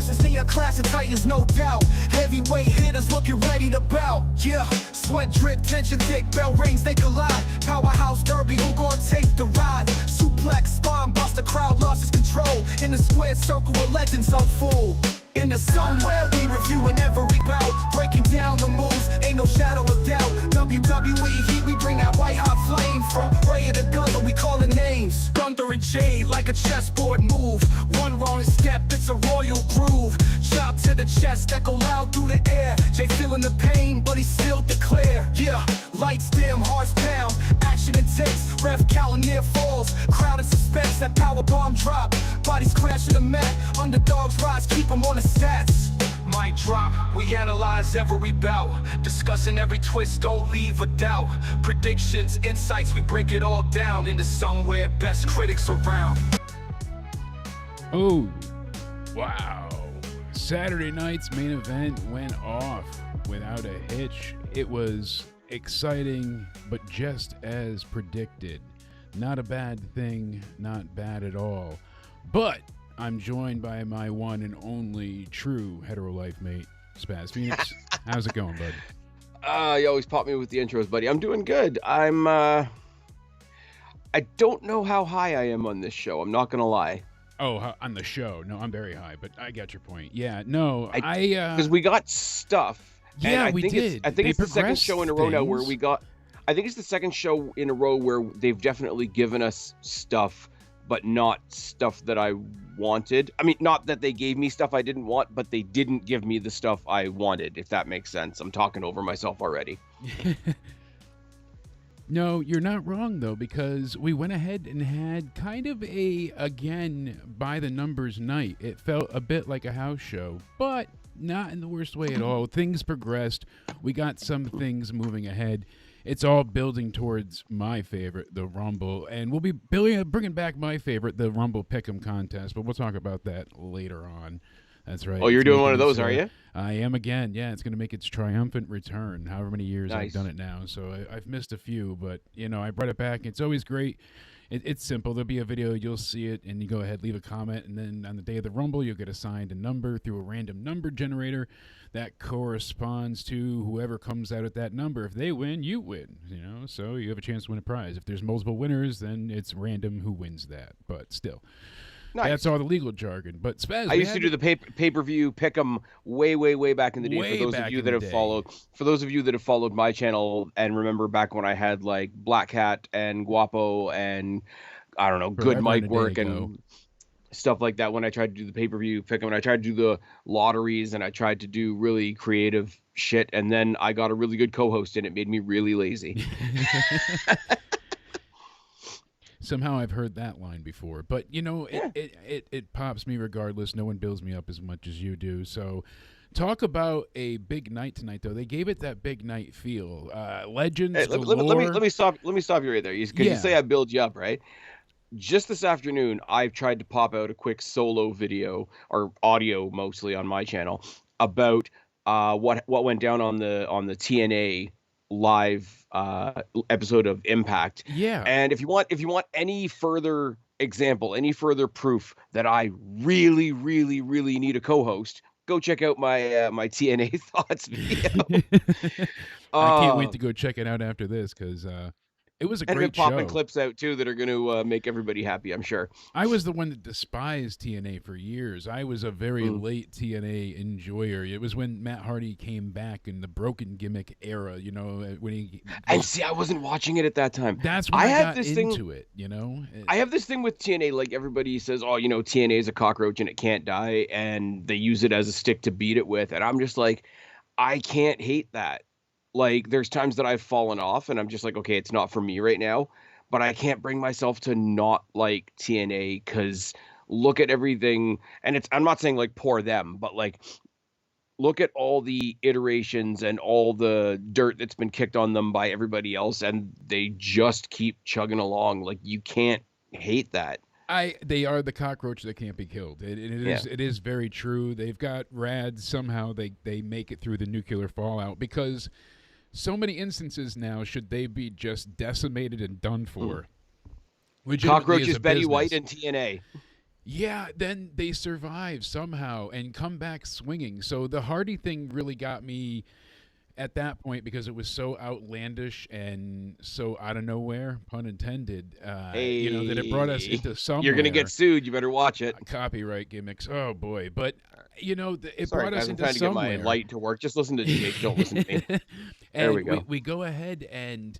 versus the class of titans, no doubt. Heavyweight hitters looking ready to bout. Yeah, sweat drip, tension thick, bell rings, they collide. Powerhouse derby, who gonna take the ride? Suplex, spine buster, crowd loses control. In the squared circle of legends unfold. In the somewhere we reviewing every bout, breaking down the moves, ain't no shadow of doubt. WWE heat, we bring that white hot flame. From Bray to Gunther, we calling names. Gunther and Jay, like a chessboard move. One wrong step, it's a royal groove. Chop to the chest, echo loud through the air. Jay feeling the pain, but he still declare. Yeah, lights dim, hearts pound, action intense. Ref counting near falls, crowd in suspense. That power bomb drop, bodies crashing the mat. Underdogs rise, keep them on the stats. Mic drop, we analyze every bout, discussing every twist, don't leave a doubt. Predictions, insights, we break it all down into somewhere best critics around. Oh, wow. Saturday night's main event went off without a hitch. It was exciting, but just as predicted. Not a bad thing, not bad at all. But I'm joined by my one and only true hetero life mate, Spaz Phoenix. How's it going, bud? You always pop me with the intros, buddy. I'm doing good. I don't know how high I am on this show. I'm not gonna lie. Oh, on the show? No, I'm very high, but I get your point. Yeah, no, because we got stuff. Yeah, we did. I think it's the second show in a row now where we got. I think it's the second show in a row where they've definitely given us stuff, but not stuff that I wanted. I mean, not that they gave me stuff I didn't want, but they didn't give me the stuff I wanted, if that makes sense. I'm talking over myself already. No, you're not wrong, though, because we went ahead and had kind of a, again, by the numbers night. It felt a bit like a house show, but not in the worst way at all. Things progressed. We got some things moving ahead. It's all building towards my favorite, the Rumble, and we'll be bringing back my favorite, the Rumble Pick'em contest, but we'll talk about that later on. That's right. Oh, you're doing one of those, are you? I am again. Yeah, it's going to make its triumphant return, however many years Nice. I've done it now. So I've missed a few, but, I brought it back. It's always great. It's simple. There'll be a video. You'll see it, and you go ahead, leave a comment, and then on the day of the Rumble, you'll get assigned a number through a random number generator that corresponds to whoever comes out at that number. If they win, you win, so you have a chance to win a prize. If there's multiple winners, then it's random who wins that, but still. Nice. That's all the legal jargon. But Spaz, I used to do the pay-per-view pick'em way back in the day. Way For those back of you in that the have day. followed my channel and remember back when I had like Black Hat and Guapo and I don't know, good Forever and mic a work day and ago. stuff like that. When I tried to do the pay-per-view pick'em, and I tried to do the lotteries, and I tried to do really creative shit, and then I got a really good co-host, and it made me really lazy. Somehow I've heard that line before, but Yeah. it pops me regardless. No one builds me up as much as you do. So talk about a big night tonight, though. They gave it that big night feel. Legends Hey, galore. let me stop you right there. Because Yeah. you say I build you up, right? Just this afternoon, I've tried to pop out a quick solo video or audio, mostly on my channel, about what went down on the TNA live episode of Impact. Yeah. And if you want any further example, any further proof that I really need a co-host, go check out my my TNA thoughts video. I can't wait to go check it out after this because it was a And great been popping show. clips out too that are going to make everybody happy, I'm sure. I was the one that despised TNA for years. I was a very late TNA enjoyer. It was when Matt Hardy came back in the broken gimmick era, when he. And see, I wasn't watching it at that time. That's when I had got this into it, I have this thing with TNA, like everybody says, oh, TNA is a cockroach and it can't die, and they use it as a stick to beat it with. And I'm just like, I can't hate that. Like, there's times that I've fallen off and I'm just like, okay, it's not for me right now. But I can't bring myself to not like TNA because look at everything. And I'm not saying like poor them, but like, look at all the iterations and all the dirt that's been kicked on them by everybody else. And they just keep chugging along. Like, you can't hate that. They are the cockroach that can't be killed. It is very true. They've got rad. Somehow they make it through the nuclear fallout because so many instances now should they be just decimated and done for. Cockroach is Betty White and TNA. Yeah, then they survive somehow and come back swinging. So the Hardy thing really got me at that point because it was so outlandish and so out of nowhere, pun intended, that it brought us Hey, into somewhere. you're gonna get sued. You better watch it. Copyright gimmicks. Oh boy. But it Sorry, brought guys, us I'm into trying to somewhere. get my light to work. Just listen to Jake. Don't listen to me. There we go. We go ahead and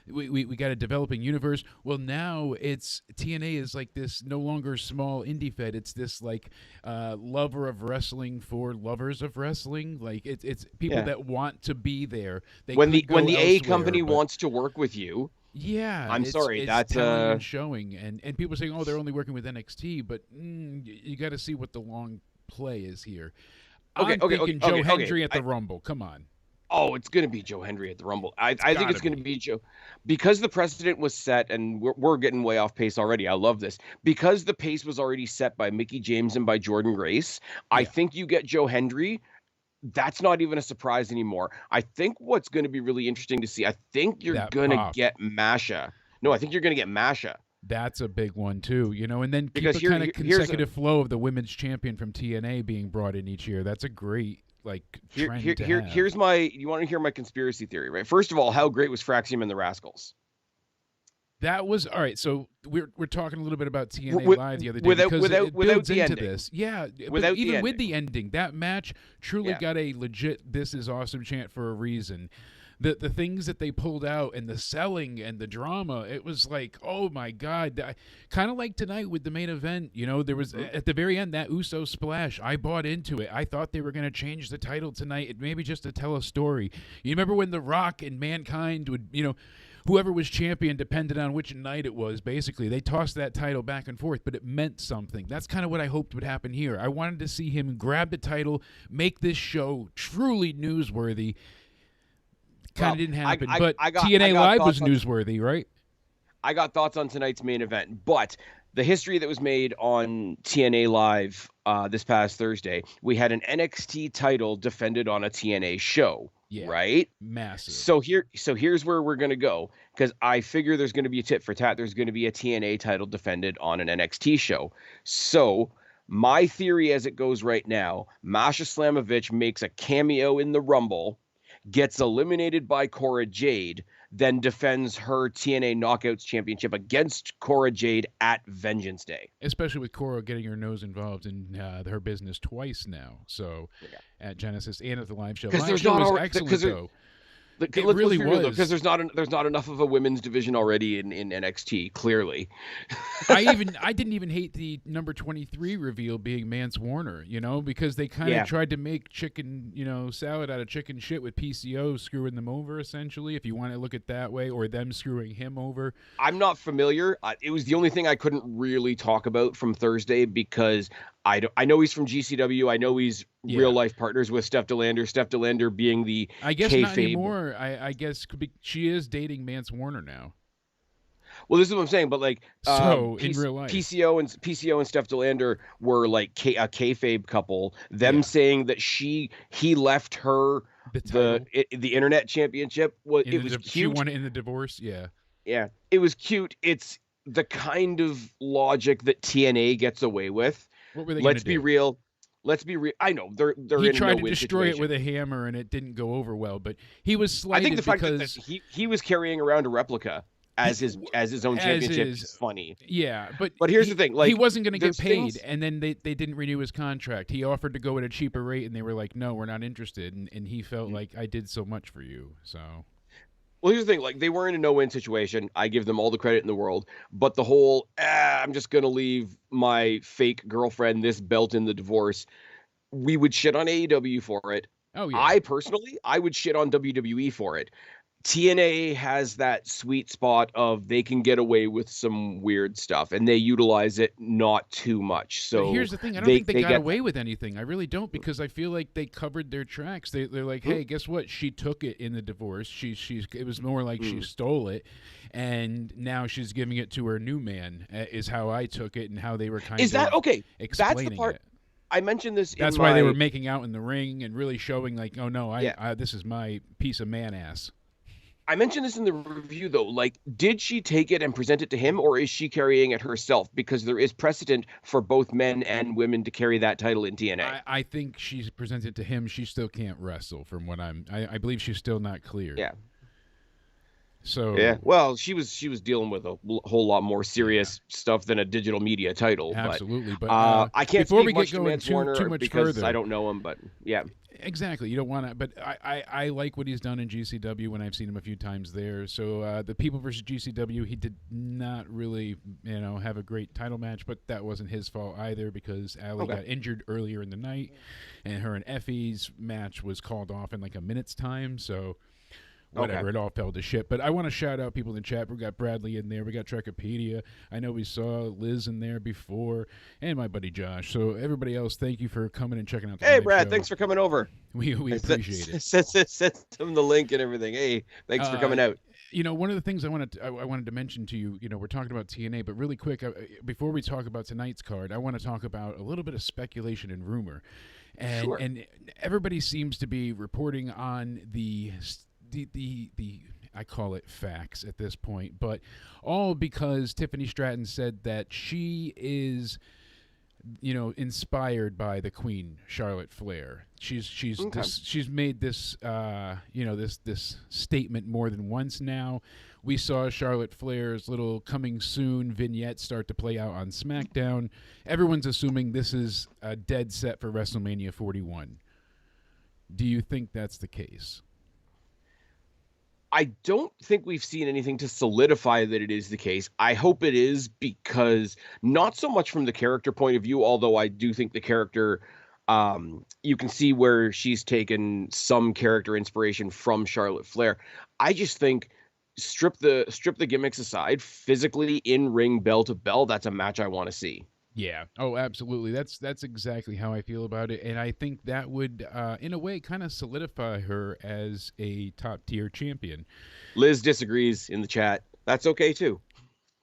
we got a developing universe. Well, now it's TNA is like this no longer small indie fed. It's this like lover of wrestling for lovers of wrestling. Like it's people that want to be there. They When could the go A elsewhere, company but- wants to work with you, yeah, I'm it's, sorry, it's that's telling and showing, and people saying, "Oh, they're only working with NXT," but you got to see what the long play is here. I'm thinking Joe Hendry at the Rumble. Come on. Oh, it's going to be Joe Hendry at the Rumble. I think it's going to be Joe, because the precedent was set, and we're getting way off pace already. I love this. Because the pace was already set by Mickie James and by Jordynne Grace, I think you get Joe Hendry. That's not even a surprise anymore. I think what's going to be really interesting to see, I think you're going to get Masha. No, I think you're going to get Masha. That's a big one too, and then keep Because a kind of consecutive flow of the women's champion from TNA being brought in each year. That's a great trend to have. Here's my. You want to hear my conspiracy theory, right? First of all, how great was Fraxium and the Rascals? That was all right. So we're talking a little bit about TNA Live the other day because it builds the into ending. this. Yeah, without even the with the ending, that match truly got a legit "This is awesome" chant for a reason. The things that they pulled out and the selling and the drama, it was like, oh my God. Kind of like tonight with the main event, there was at the very end that Uso splash. I bought into it. I thought they were going to change the title tonight, maybe just to tell a story. You remember when The Rock and Mankind would, whoever was champion depended on which night it was, basically. They tossed that title back and forth, but it meant something. That's kind of what I hoped would happen here. I wanted to see him grab the title, make this show truly newsworthy. Kind of didn't happen, but TNA Live was newsworthy, right? I got thoughts on tonight's main event, but the history that was made on TNA Live this past Thursday, we had an NXT title defended on a TNA show, right? Massive. So here's where we're gonna go, because I figure there's gonna be a tit for tat. There's gonna be a TNA title defended on an NXT show. So my theory, as it goes right now, Masha Slamovich makes a cameo in the Rumble, gets eliminated by Cora Jade, then defends her TNA Knockouts Championship against Cora Jade at Vengeance Day. Especially with Cora getting her nose involved in her business twice now. So at Genesis and at the live show. Because Live show was excellent, though. It really was, because there's not enough of a women's division already in NXT. Clearly, I didn't even hate the number 23 reveal being Mance Warner, because they kind of tried to make chicken, salad out of chicken shit with PCO screwing them over, essentially, if you want to look at that way, or them screwing him over. I'm not familiar. It was the only thing I couldn't really talk about from Thursday, because I know he's from GCW. I know he's real life partners with Steph Delander. Steph Delander being the I guess kayfabe. Not anymore. I guess she is dating Mance Warner now. Well, this is what I'm saying, but in real life, PCO and Steph Delander were like a kayfabe couple. Them saying that he left her the internet championship was cute. She won it in the divorce. Yeah, it was cute. It's the kind of logic that TNA gets away with. What were they Let's be real. I know they're he in tried no to destroy situation. it with a hammer, and it didn't go over well. But he was slighted I think the fact because that he was carrying around a replica as his own championship is funny. Yeah, but here's the thing: he wasn't going to get paid, and then they didn't renew his contract. He offered to go at a cheaper rate, and they were like, "No, we're not interested." And he felt like, "I did so much for you." So. Well, here's the thing: they were in a no-win situation. I give them all the credit in the world, but the whole I'm just gonna leave my fake girlfriend this belt in the divorce. We would shit on AEW for it. Oh yeah. I would shit on WWE for it. TNA has that sweet spot of they can get away with some weird stuff, and they utilize it not too much. So but here's the thing: I don't think they got away with anything. I really don't, because I feel like they covered their tracks. They're like, hey, guess what? She took it in the divorce. It was more like she stole it, and now she's giving it to her new man. Is how I took it, and how they were kind of okay? Explaining That's the part. It. I mentioned this. That's why they were making out in the ring and really showing like, oh no, this is my piece of man ass. I mentioned this in the review though. Like, did she take it and present it to him, or is she carrying it herself? Because there is precedent for both men and women to carry that title in TNA. I think she's presented to him. She still can't wrestle, from what I believe she's still not cleared. Yeah. So Yeah. Well, she was dealing with a whole lot more serious stuff than a digital media title. Absolutely. But I can't before speak we much get to going Mance too Warner much because further, I don't know him. But yeah. Exactly. You don't want to, but I like what he's done in GCW when I've seen him a few times there. So the People versus GCW, he did not really, have a great title match, but that wasn't his fault either because Allie got injured earlier in the night, and her and Effie's match was called off in like a minute's time. So whatever, it all fell to shit. But I want to shout out people in the chat. We got Bradley in there. We got Trekopedia. I know we saw Liz in there before, and my buddy Josh. So everybody else, thank you for coming and checking out the live Brad, show. thanks for coming over. We appreciate it. Send him the link and everything. Hey, thanks for coming out. One of the things I wanted to mention to you, we're talking about TNA, but really quick, before we talk about tonight's card, I want to talk about a little bit of speculation and rumor. And Sure. and everybody seems to be reporting on the I call it facts at this point, but all because Tiffany Stratton said that she is inspired by the Queen, Charlotte Flair. She's made this this statement more than once now. We saw Charlotte Flair's little coming soon vignette start to play out on SmackDown. Everyone's assuming this is a dead set for WrestleMania 41. Do you think that's the case? I don't think we've seen anything to solidify that it is the case. I hope it is, because not so much from the character point of view, although I do think the character, you can see where she's taken some character inspiration from Charlotte Flair. I just think strip the gimmicks aside, physically in ring, bell to bell, that's a match I want to see. Yeah. Oh, absolutely. That's exactly how I feel about it, and I think that would, in a way, kind of solidify her as a top-tier champion. Liz disagrees in the chat. That's okay too.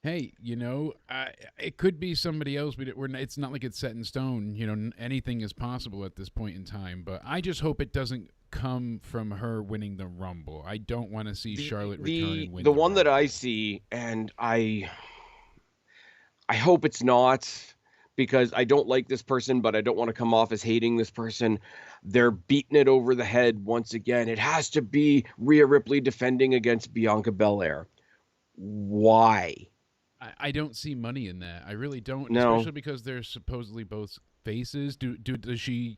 Hey, it could be somebody else. It's not like it's set in stone. Anything is possible at this point in time. But I just hope it doesn't come from her winning the Rumble. I don't want to see Charlotte return and win. The one Rumble. that I see, and I hope it's not, because I don't like this person, but I don't want to come off as hating this person. They're beating it over the head once again. It has to be Rhea Ripley defending against Bianca Belair. Why? I don't see money in that. I really don't, No. especially because they're supposedly both faces. Does she?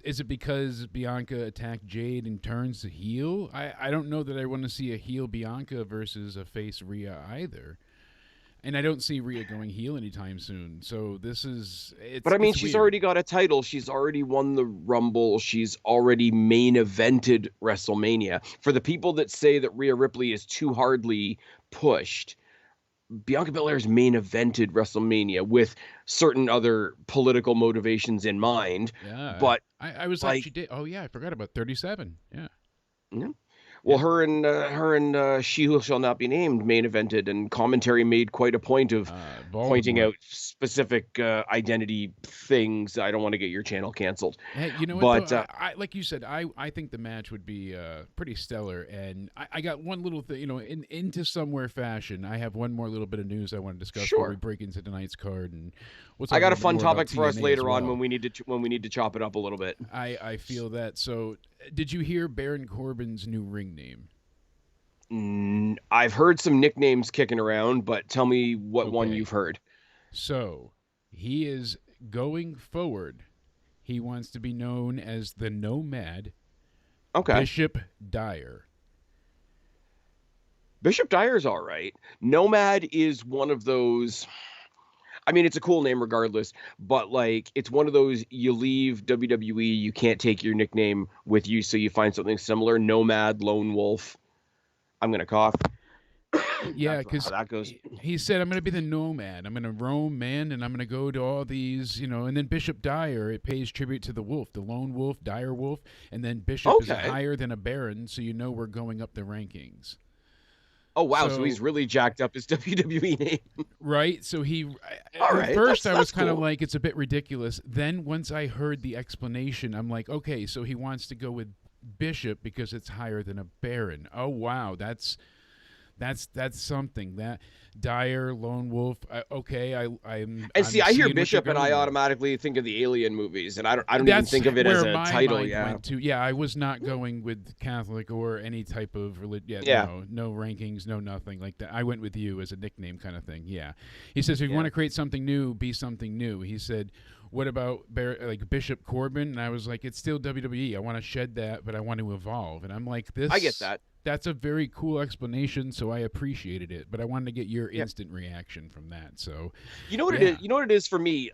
Is it because Bianca attacked Jade and turns to heel? I don't know that I want to see a heel Bianca versus a face Rhea either. And I don't see Rhea going heel anytime soon. So this is... But I mean, she's weird. already got a title. She's already won the Rumble. She's already main evented WrestleMania. For the people that say that Rhea Ripley is too hardly pushed, Bianca Belair's main evented WrestleMania with certain other political motivations in mind. Yeah. But I was like, she did. Oh, yeah, I forgot about 37. Yeah. Yeah. Well, her and She Who Shall Not Be Named main evented, and commentary made quite a point of pointing out specific identity things. I don't want to get your channel canceled. Hey, you know what? Though? I like you said, I think the match would be pretty stellar. And I got one little thing, into somewhere fashion. I have one more little bit of news I want to discuss before we break into tonight's card. And I got a fun topic for us later on when we need to chop it up a little bit. I feel that. So, did you hear Baron Corbin's new ring name? I've heard some nicknames kicking around, but tell me what one you've heard. So, he is going forward. He wants to be known as the Nomad. Okay. Bishop Dyer. Bishop Dyer's all right. Nomad is one of those... I mean, it's a cool name regardless, but like, it's one of those, you leave WWE, you can't take your nickname with you, so you find something similar. Nomad, Lone Wolf. I'm going to cough. Yeah, because that goes. He said, I'm going to be the Nomad. I'm going to roam, man, and I'm going to go to all these, and then Bishop Dyer, it pays tribute to the wolf, the Lone Wolf, Dyer Wolf, and then Bishop is higher than a Baron, so we're going up the rankings. Oh, wow. So he's really jacked up his WWE name. Right. So at first I was kind of like, it's a bit ridiculous. Then once I heard the explanation, I'm like, okay, so he wants to go with bishop because it's higher than a baron. Oh wow, that's something. That Dyer, Lone Wolf. I'm see, I hear seeing what you're Bishop and I going with. automatically think of the Alien movies, and I don't even That's think of it as where a my title. mind Yeah. went to. Yeah, I was not going with Catholic or any type of religion. Yeah. No rankings, no nothing like that. I went with you as a nickname kind of thing. Yeah. He says, if you Yeah. want to create something new, be something new. He said, what about like Bishop Corbin? And I was like, it's still WWE. I want to shed that, but I want to evolve. And I'm like, this. I get that. That's a very cool explanation, so I appreciated it. But I wanted to get your Yeah. instant reaction from that. So You know what Yeah. it is? You know what it is for me?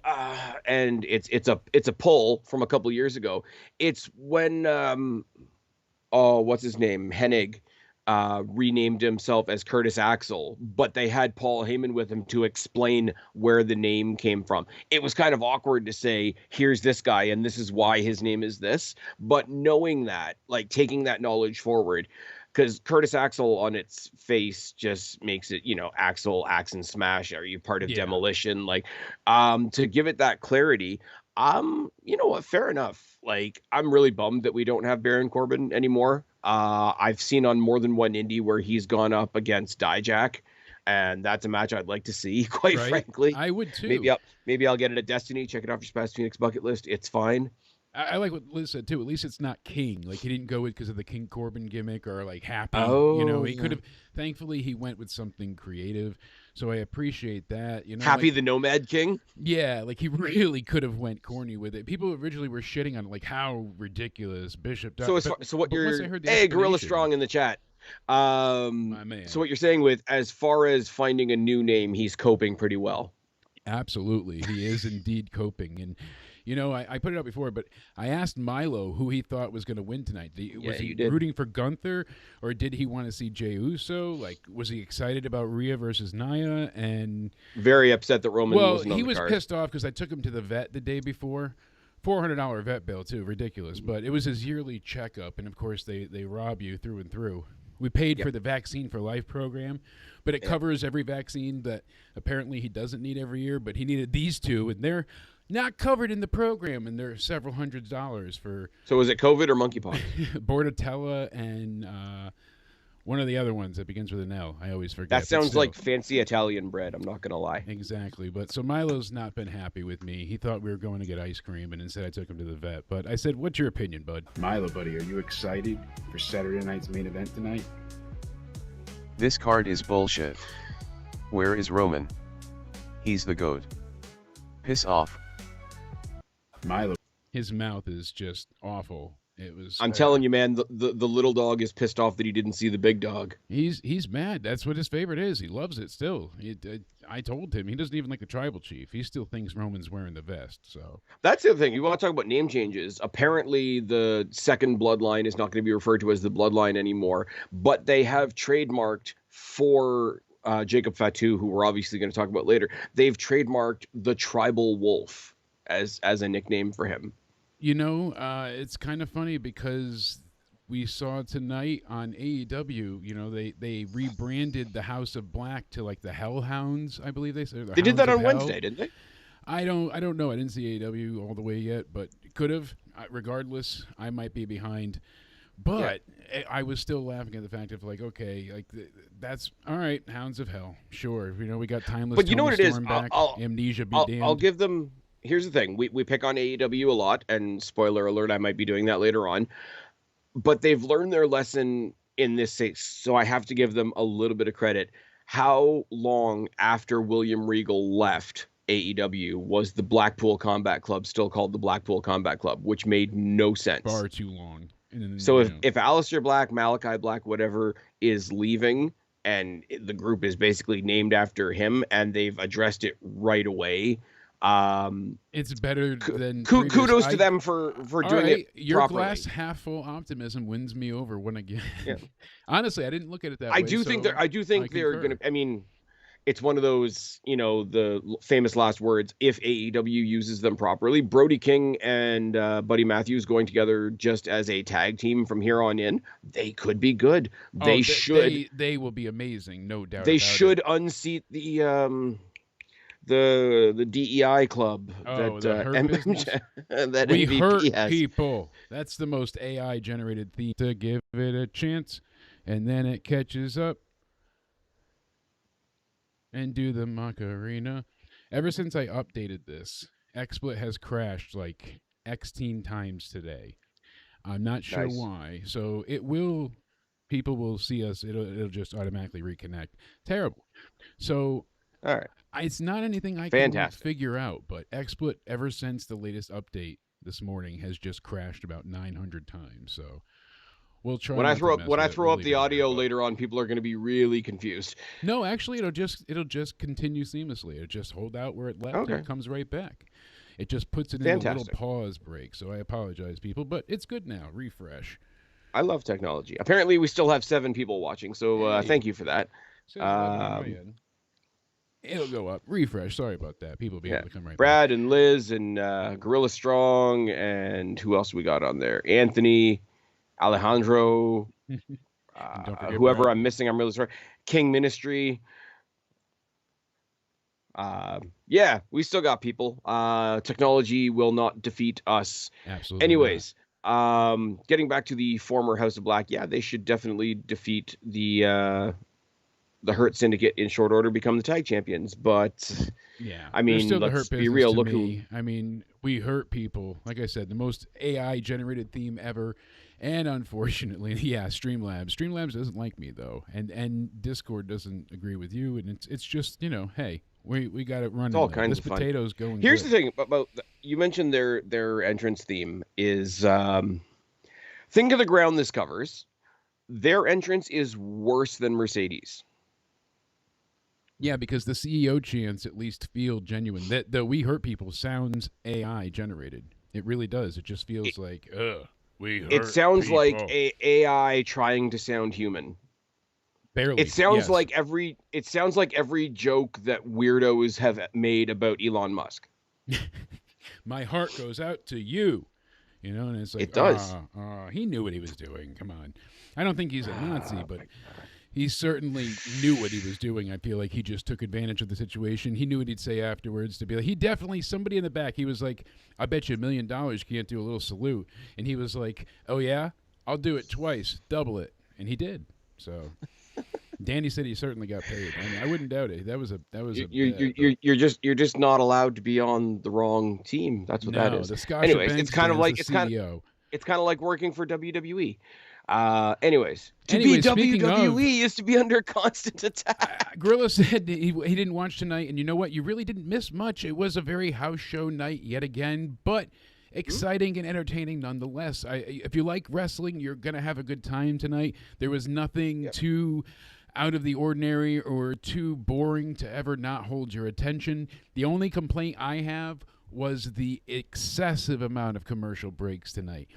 And it's a poll from a couple years ago. It's when what's his name? Hennig renamed himself as Curtis Axel, but they had Paul Heyman with him to explain where the name came from. It was kind of awkward to say, here's this guy and this is why his name is this. But knowing that, like taking that knowledge forward, because Curtis Axel on its face just makes it, Axel, Axe and Smash. Are you part of Yeah. Demolition? Like, to give it that clarity, you know what? Fair enough. Like, I'm really bummed that we don't have Baron Corbin anymore. I've seen on more than one indie where he's gone up against Dijak, and that's a match I'd like to see, quite Right? frankly. I would too. Maybe I'll get it at Destiny. Check it off your Spaz Phoenix bucket list. It's fine. I like what Liz said too. At least it's not King. Like he didn't go with because of the King Corbin gimmick or like Happy. Oh, He yeah. could have. Thankfully, he went with something creative. So I appreciate that. Happy like, the Nomad King. yeah, like he really could have went corny with it. People originally were shitting on like how ridiculous Bishop. So once I heard Gorilla explanation- Strong in the chat. My man. So what you're saying with as far as finding a new name, he's coping pretty well. Absolutely. He is indeed coping. And, I put it out before, but I asked Milo who he thought was going to win tonight. Was he you did. rooting for Gunther, or did he want to see Jey Uso? Like, was he excited about Rhea versus Nia? And, Very upset that Roman wasn't on he the was card. pissed off because I took him to the vet the day before. $400 vet bill, too. Ridiculous. But it was his yearly checkup, and, of course, they rob you through and through. We paid for the Vaccine for Life program, but it covers every vaccine that apparently he doesn't need every year, but he needed these two, and they're not covered in the program, and they're several $100s for So is it COVID or monkeypox? Bordetella and one of the other ones that begins with an L. I always forget. That but sounds still. like fancy Italian bread. I'm not going to lie. Exactly. But so Milo's not been happy with me. He thought we were going to get ice cream, and instead I took him to the vet. But I said, what's your opinion, bud? Milo, buddy, are you excited for Saturday night's main event tonight? This card is bullshit. Where is Roman? He's the GOAT. Piss off. Milo, His mouth is just awful. It was. I'm telling you, man, the little dog is pissed off that he didn't see the big dog. He's mad. That's what his favorite is. He loves it still. I told him he doesn't even like the tribal chief. He still thinks Roman's wearing the vest. So That's the other thing. You want to talk about name changes. Apparently, the second bloodline is not going to be referred to as the bloodline anymore, but they have trademarked for Jacob Fatu, who we're obviously going to talk about later. They've trademarked the Tribal Wolf as a nickname for him. it's kind of funny because we saw tonight on AEW, they rebranded the House of Black to like the Hellhounds, I believe they said. They did that on Wednesday, didn't they? I don't know. I didn't see AEW all the way yet, but could have. Regardless, I might be behind. But I was still laughing at the fact of like, okay, like that's all right. Hounds of Hell, sure. We got Timeless. But you know Tony what it is? Storm back, Amnesia be damned. I'll give them. Here's the thing: we pick on AEW a lot, and spoiler alert, I might be doing that later on. But they've learned their lesson in this case, so I have to give them a little bit of credit. How long after William Regal left AEW was the Blackpool Combat Club still called the Blackpool Combat Club, which made no sense. Far too long. And then, So if Aleister Black, Malachi Black, whatever, is leaving, and the group is basically named after him, and they've addressed it right away, it's better than kudos to them for doing it Your properly. glass half full optimism wins me over when again. Yeah. Honestly, I didn't look at it that way. I do think they're concur. going to. I mean, it's one of those, the famous last words. If AEW uses them properly, Brody King and Buddy Matthews going together just as a tag team from here on in, they could be good. They will be amazing, no doubt. They about should it. unseat the DEI club Oh, that the hurt business? that We MVP hurt has. people. That's the most AI generated theme. To give it a chance, and then it catches up and do the Macarena. Ever since I updated this, XSplit has crashed like X-teen times today. I'm not sure Nice. why. So it will. People will see us. It'll just automatically reconnect. Terrible. So All right. it's not anything I can Fantastic. figure out, but XSplit ever since the latest update this morning has just crashed about 900 times. So we'll try. When I not to throw up mess when I with it. throw We'll up leave the it here, audio but- later on, people are going to be really confused. No, actually, it'll just continue seamlessly. It'll just hold out where it left, Okay. and it comes right back. It just puts it in a little Fantastic. pause break. So I apologize, people, but it's good now. Refresh. I love technology. Apparently, we still have 7 people watching, so Hey. thank you for that. Says 11 on my end. It'll go up. Refresh. Sorry about that. People will be able to come right back. Brad and Liz and Gorilla Strong and who else we got on there? Anthony, Alejandro, don't forget whoever Brad. I'm missing. I'm really sorry. King Ministry. Yeah, we still got people. Technology will not defeat us. Absolutely. Anyways, getting back to the former House of Black, yeah, they should definitely defeat the Hurt Syndicate in short order, become the tag champions. But yeah, I they're mean, still the let's hurt be business real. to Look me. I mean, we hurt people. Like I said, the most AI generated theme ever. And unfortunately, yeah, Streamlabs doesn't like me though, and Discord doesn't agree with you, and it's just hey, we got it running. It's all though. kinds this of fun. potato's going. Here's good. the thing about you mentioned their entrance theme is think of the ground this covers. Their entrance is worse than Mercedes. Yeah, because the CEO chants at least feel genuine. That the "We Hurt People" sounds AI generated. It really does. It just feels like, we hurt It sounds people. like a AI trying to sound human. Barely. It sounds yes. like every joke that weirdos have made about Elon Musk. My heart goes out to you. And it's like, It does. He knew what he was doing. Come on. I don't think he's a Nazi, but he certainly knew what he was doing. I feel like he just took advantage of the situation. He knew what he'd say afterwards to be like, somebody in the back, he was like, I bet you $1 million you can't do a little salute. And he was like, oh yeah, I'll do it twice, double it. And he did. So Danny said he certainly got paid. I mean, I wouldn't doubt it. That was You're just not allowed to be on the wrong team. That's what that is. The Scotch Anyways, Banks it's kind of like the CEO. it's kind of like working for WWE. Anyways, to Anyway, be speaking WWE is to be under constant attack. Gorilla said he didn't watch tonight, and you know what? You really didn't miss much. It was a very house show night yet again, but exciting and entertaining nonetheless. If you like wrestling, you're going to have a good time tonight. There was nothing too out of the ordinary or too boring to ever not hold your attention. The only complaint I have was the excessive amount of commercial breaks tonight.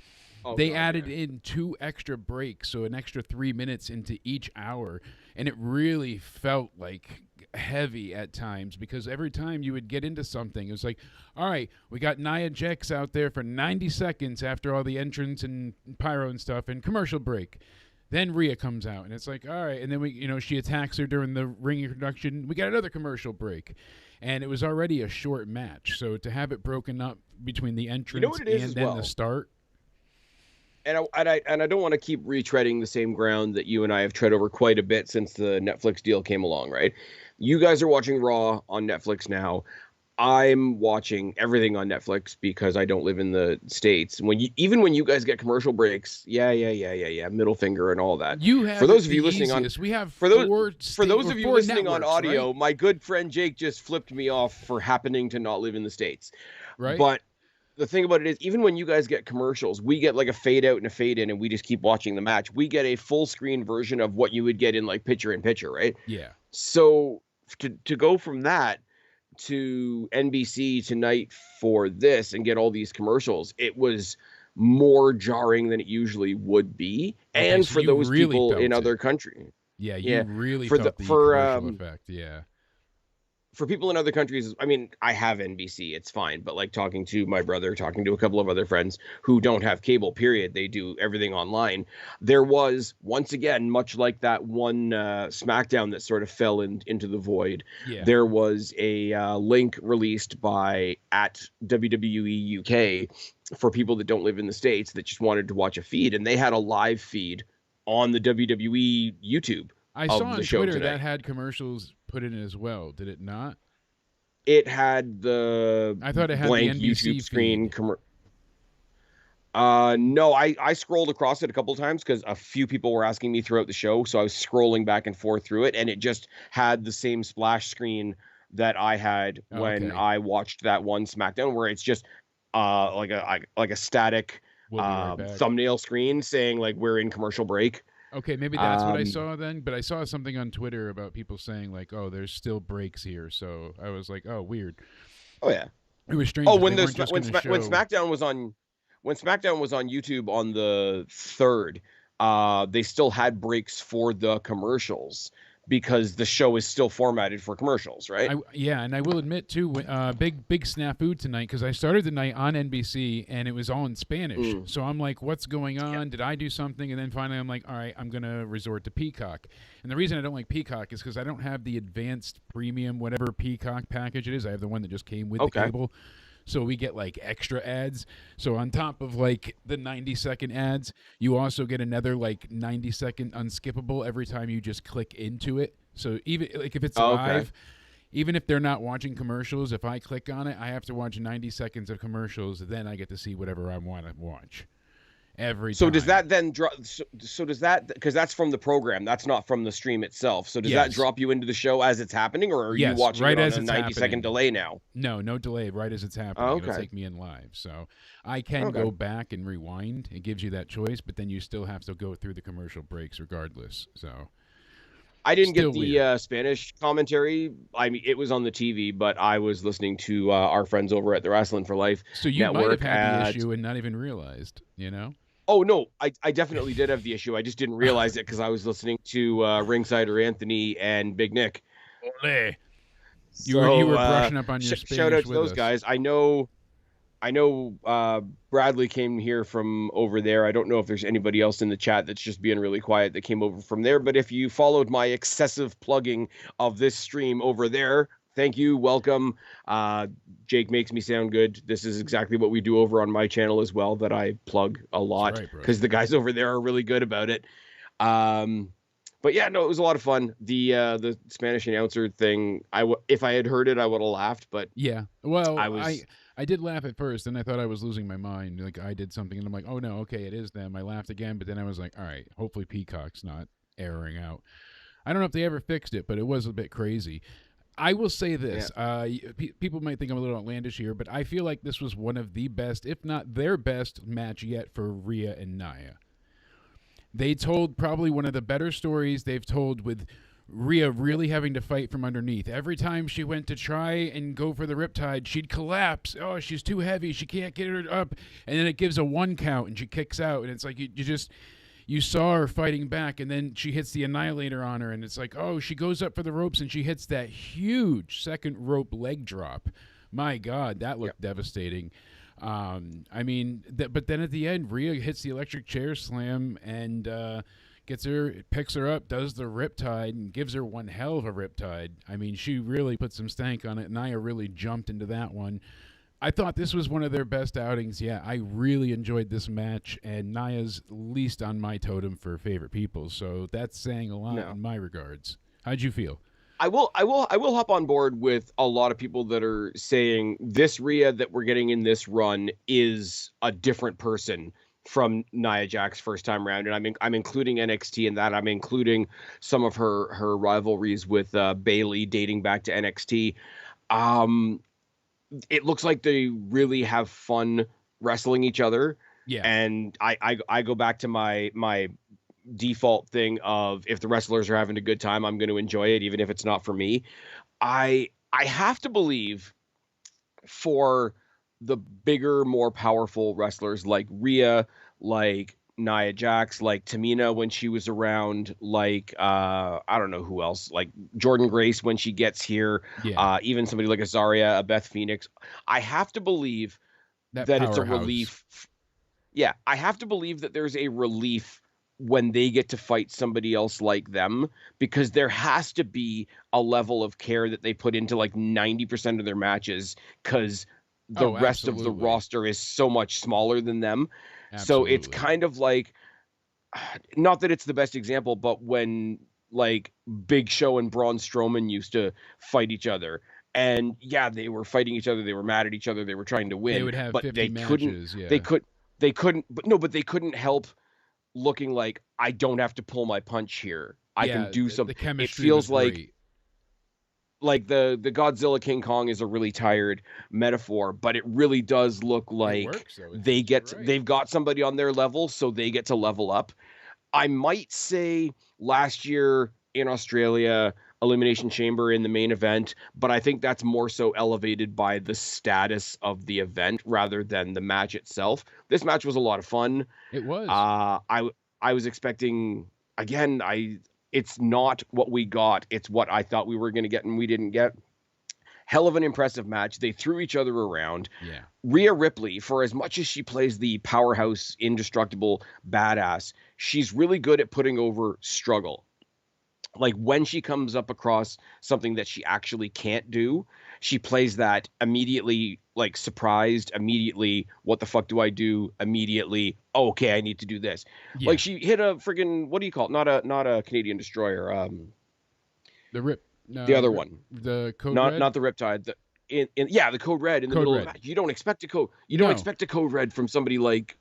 They added in 2 extra breaks, so an extra 3 minutes into each hour, and it really felt like heavy at times because every time you would get into something, it was like, all right, we got Nia Jax out there for 90 seconds after all the entrance and pyro and stuff, and commercial break. Then Rhea comes out, and it's like, all right, and then she attacks her during the ring introduction. We got another commercial break. And it was already a short match, so to have it broken up between the entrance and then the start. And I don't want to keep retreading the same ground that you and I have tread over quite a bit since the Netflix deal came along, right? You guys are watching Raw on Netflix now. I'm watching everything on Netflix because I don't live in the States. Even when you guys get commercial breaks, middle finger and all that. You have for those of you listening easiest. We have for those of you listening on audio, right? my good friend Jake just flipped me off for happening to not live in the States. Right. But the thing about it is, even when you guys get commercials, we get like a fade out and a fade in, and we just keep watching the match. We get a full screen version of what you would get in like picture in picture, right? Yeah. So to go from that to NBC tonight for this and get all these commercials, it was more jarring than it usually would be. Okay, and so for you those really people felt in it. other countries. Yeah, you really for felt the the for commercial effect. Yeah. for people in other countries, I mean, I have NBC, it's fine. But like talking to my brother, talking to a couple of other friends who don't have cable, period, they do everything online. There was, once again, much like that one SmackDown that sort of fell into the void, Yeah. there was a link released by at WWE UK for people that don't live in the States that just wanted to watch a feed. And they had a live feed on the WWE YouTube. I of saw on the show Twitter today. that had commercials put in as well. Did it not? It had I thought it had blank the NBC YouTube screen. feed. No, I scrolled across it a couple of times because a few people were asking me throughout the show, so I was scrolling back and forth through it, and it just had the same splash screen that I had when Okay. I watched that one SmackDown, where it's just like a static We'll be right back. thumbnail screen saying like we're in commercial break. Okay, maybe that's what I saw then. But I saw something on Twitter about people saying like, "Oh, there's still breaks here." So I was like, "Oh, weird." Oh yeah. It was strange. Oh, that when they the weren't just when gonna Sma- when show- SmackDown was on YouTube on the 3rd, they still had breaks for the commercials because the show is still formatted for commercials, right? Yeah, and I will admit too, big snafu tonight because I started the night on NBC and it was all in Spanish. So I'm like, what's going on? Yeah. Did I do something? And then finally I'm like, all right, I'm gonna resort to Peacock. And the reason I don't like Peacock is because I don't have the advanced premium whatever Peacock package it is. I have the one that just came with the cable. So we get like extra ads. So on top of like the 90-second ads, you also get another like 90-second unskippable every time you just click into it. So even like if it's live, even if they're not watching commercials, if I click on it, I have to watch 90 seconds of commercials. Then I get to see whatever I want to watch. So does that then drop? So does that, because that's from the program, that's not from the stream itself. So does that drop you into the show as it's happening, or are you watching it on a 90-second delay now? No delay. Right as it's happening, it'll take me in live. So I can go back and rewind. It gives you that choice, but then you still have to go through the commercial breaks regardless. So I didn't get the Spanish commentary. I mean, it was on the TV, but I was listening to our friends over at the Wrestling for Life So you network might have had the issue and not even realized, you know? Oh, no, I definitely did have the issue. I just didn't realize it because I was listening to Ringsider Anthony and Big Nick. Ole. You were brushing up on your Spanish. Shout out to with those us. guys. I know Bradley came here from over there. I don't know if there's anybody else in the chat that's just being really quiet that came over from there. But if you followed my excessive plugging of this stream over there, thank you. Welcome. Jake makes me sound good. This is exactly what we do over on my channel as well, that I plug a lot because the guys over there are really good about it. But yeah, no, it was a lot of fun. The Spanish announcer thing, if I had heard it, I would have laughed. But yeah, well, I did laugh at first, and I thought I was losing my mind. Like I did something, and I'm like, oh no, okay, it is them. I laughed again, but then I was like, all right, hopefully Peacock's not airing out. I don't know if they ever fixed it, but it was a bit crazy. I will say this. People might think I'm a little outlandish here, but I feel like this was one of the best, if not their best, match yet for Rhea and Nia. They told probably one of the better stories they've told, with Rhea really having to fight from underneath. Every time she went to try and go for the riptide, she'd collapse. Oh, she's too heavy. She can't get her up. And then it gives a 1 count, and she kicks out. And it's like you saw her fighting back, and then she hits the Annihilator on her, and it's like, oh, she goes up for the ropes, and she hits that huge second rope leg drop. My God, that looked devastating. I mean, but then at the end, Rhea hits the electric chair slam and picks her up, does the riptide, and gives her one hell of a riptide. I mean, she really put some stank on it. Nia really jumped into that one. I thought this was one of their best outings. Yeah, I really enjoyed this match, and Nia's least on my totem for favorite people, so that's saying a lot in my regards. How'd you feel? I will hop on board with a lot of people that are saying this Rhea that we're getting in this run is a different person from Nia Jax's first time around, and I'm including NXT in that. I'm including some of her rivalries with Bayley dating back to NXT. It looks like they really have fun wrestling each other. Yeah. And I go back to my default thing of, if the wrestlers are having a good time, I'm going to enjoy it, even if it's not for me. I have to believe for the bigger, more powerful wrestlers like Rhea, like Nia Jax, like Tamina when she was around, like I don't know who else, like Jordan Grace when she gets here, Yeah. even somebody like Azaria, a Beth Phoenix. I have to believe that it's a powerhouse. relief. Yeah, I have to believe that there's a relief when they get to fight somebody else like them, because there has to be a level of care that they put into like 90% of their matches, because the rest of the absolutely. roster is so much smaller than them. So it's Absolutely. kind of like, not that it's the best example, but when like Big Show and Braun Strowman used to fight each other, and yeah, they were fighting each other, they were mad at each other, they were trying to win, They would have but 50 they matches. Yeah. they couldn't, but no, but they couldn't help looking like, I don't have to pull my punch here. I can do The something. It chemistry feels was great. like the Godzilla King Kong is a really tired metaphor, but it really does look like works, though. they've got somebody on their level, so they get to level up. I might say last year in Australia, Elimination Chamber in the main event, but I think that's more so elevated by the status of the event rather than the match itself. This match was a lot of fun. It was. I was expecting, again, it's not what we got. It's what I thought we were going to get and we didn't get. Hell of an impressive match. They threw each other around. Yeah. Rhea Ripley, for as much as she plays the powerhouse, indestructible badass, she's really good at putting over struggle. Like when she comes up across something that she actually can't do, she plays that immediately, like surprised, immediately, what the fuck do I do? Immediately, oh, okay, I need to do this. Yeah. Like she hit a friggin', what do you call it? Not a Canadian destroyer. The the other one. The Code Not Red? not the Riptide. The Code Red in the Code middle Red. of the match. You don't expect a code. You No. don't expect a Code Red from somebody like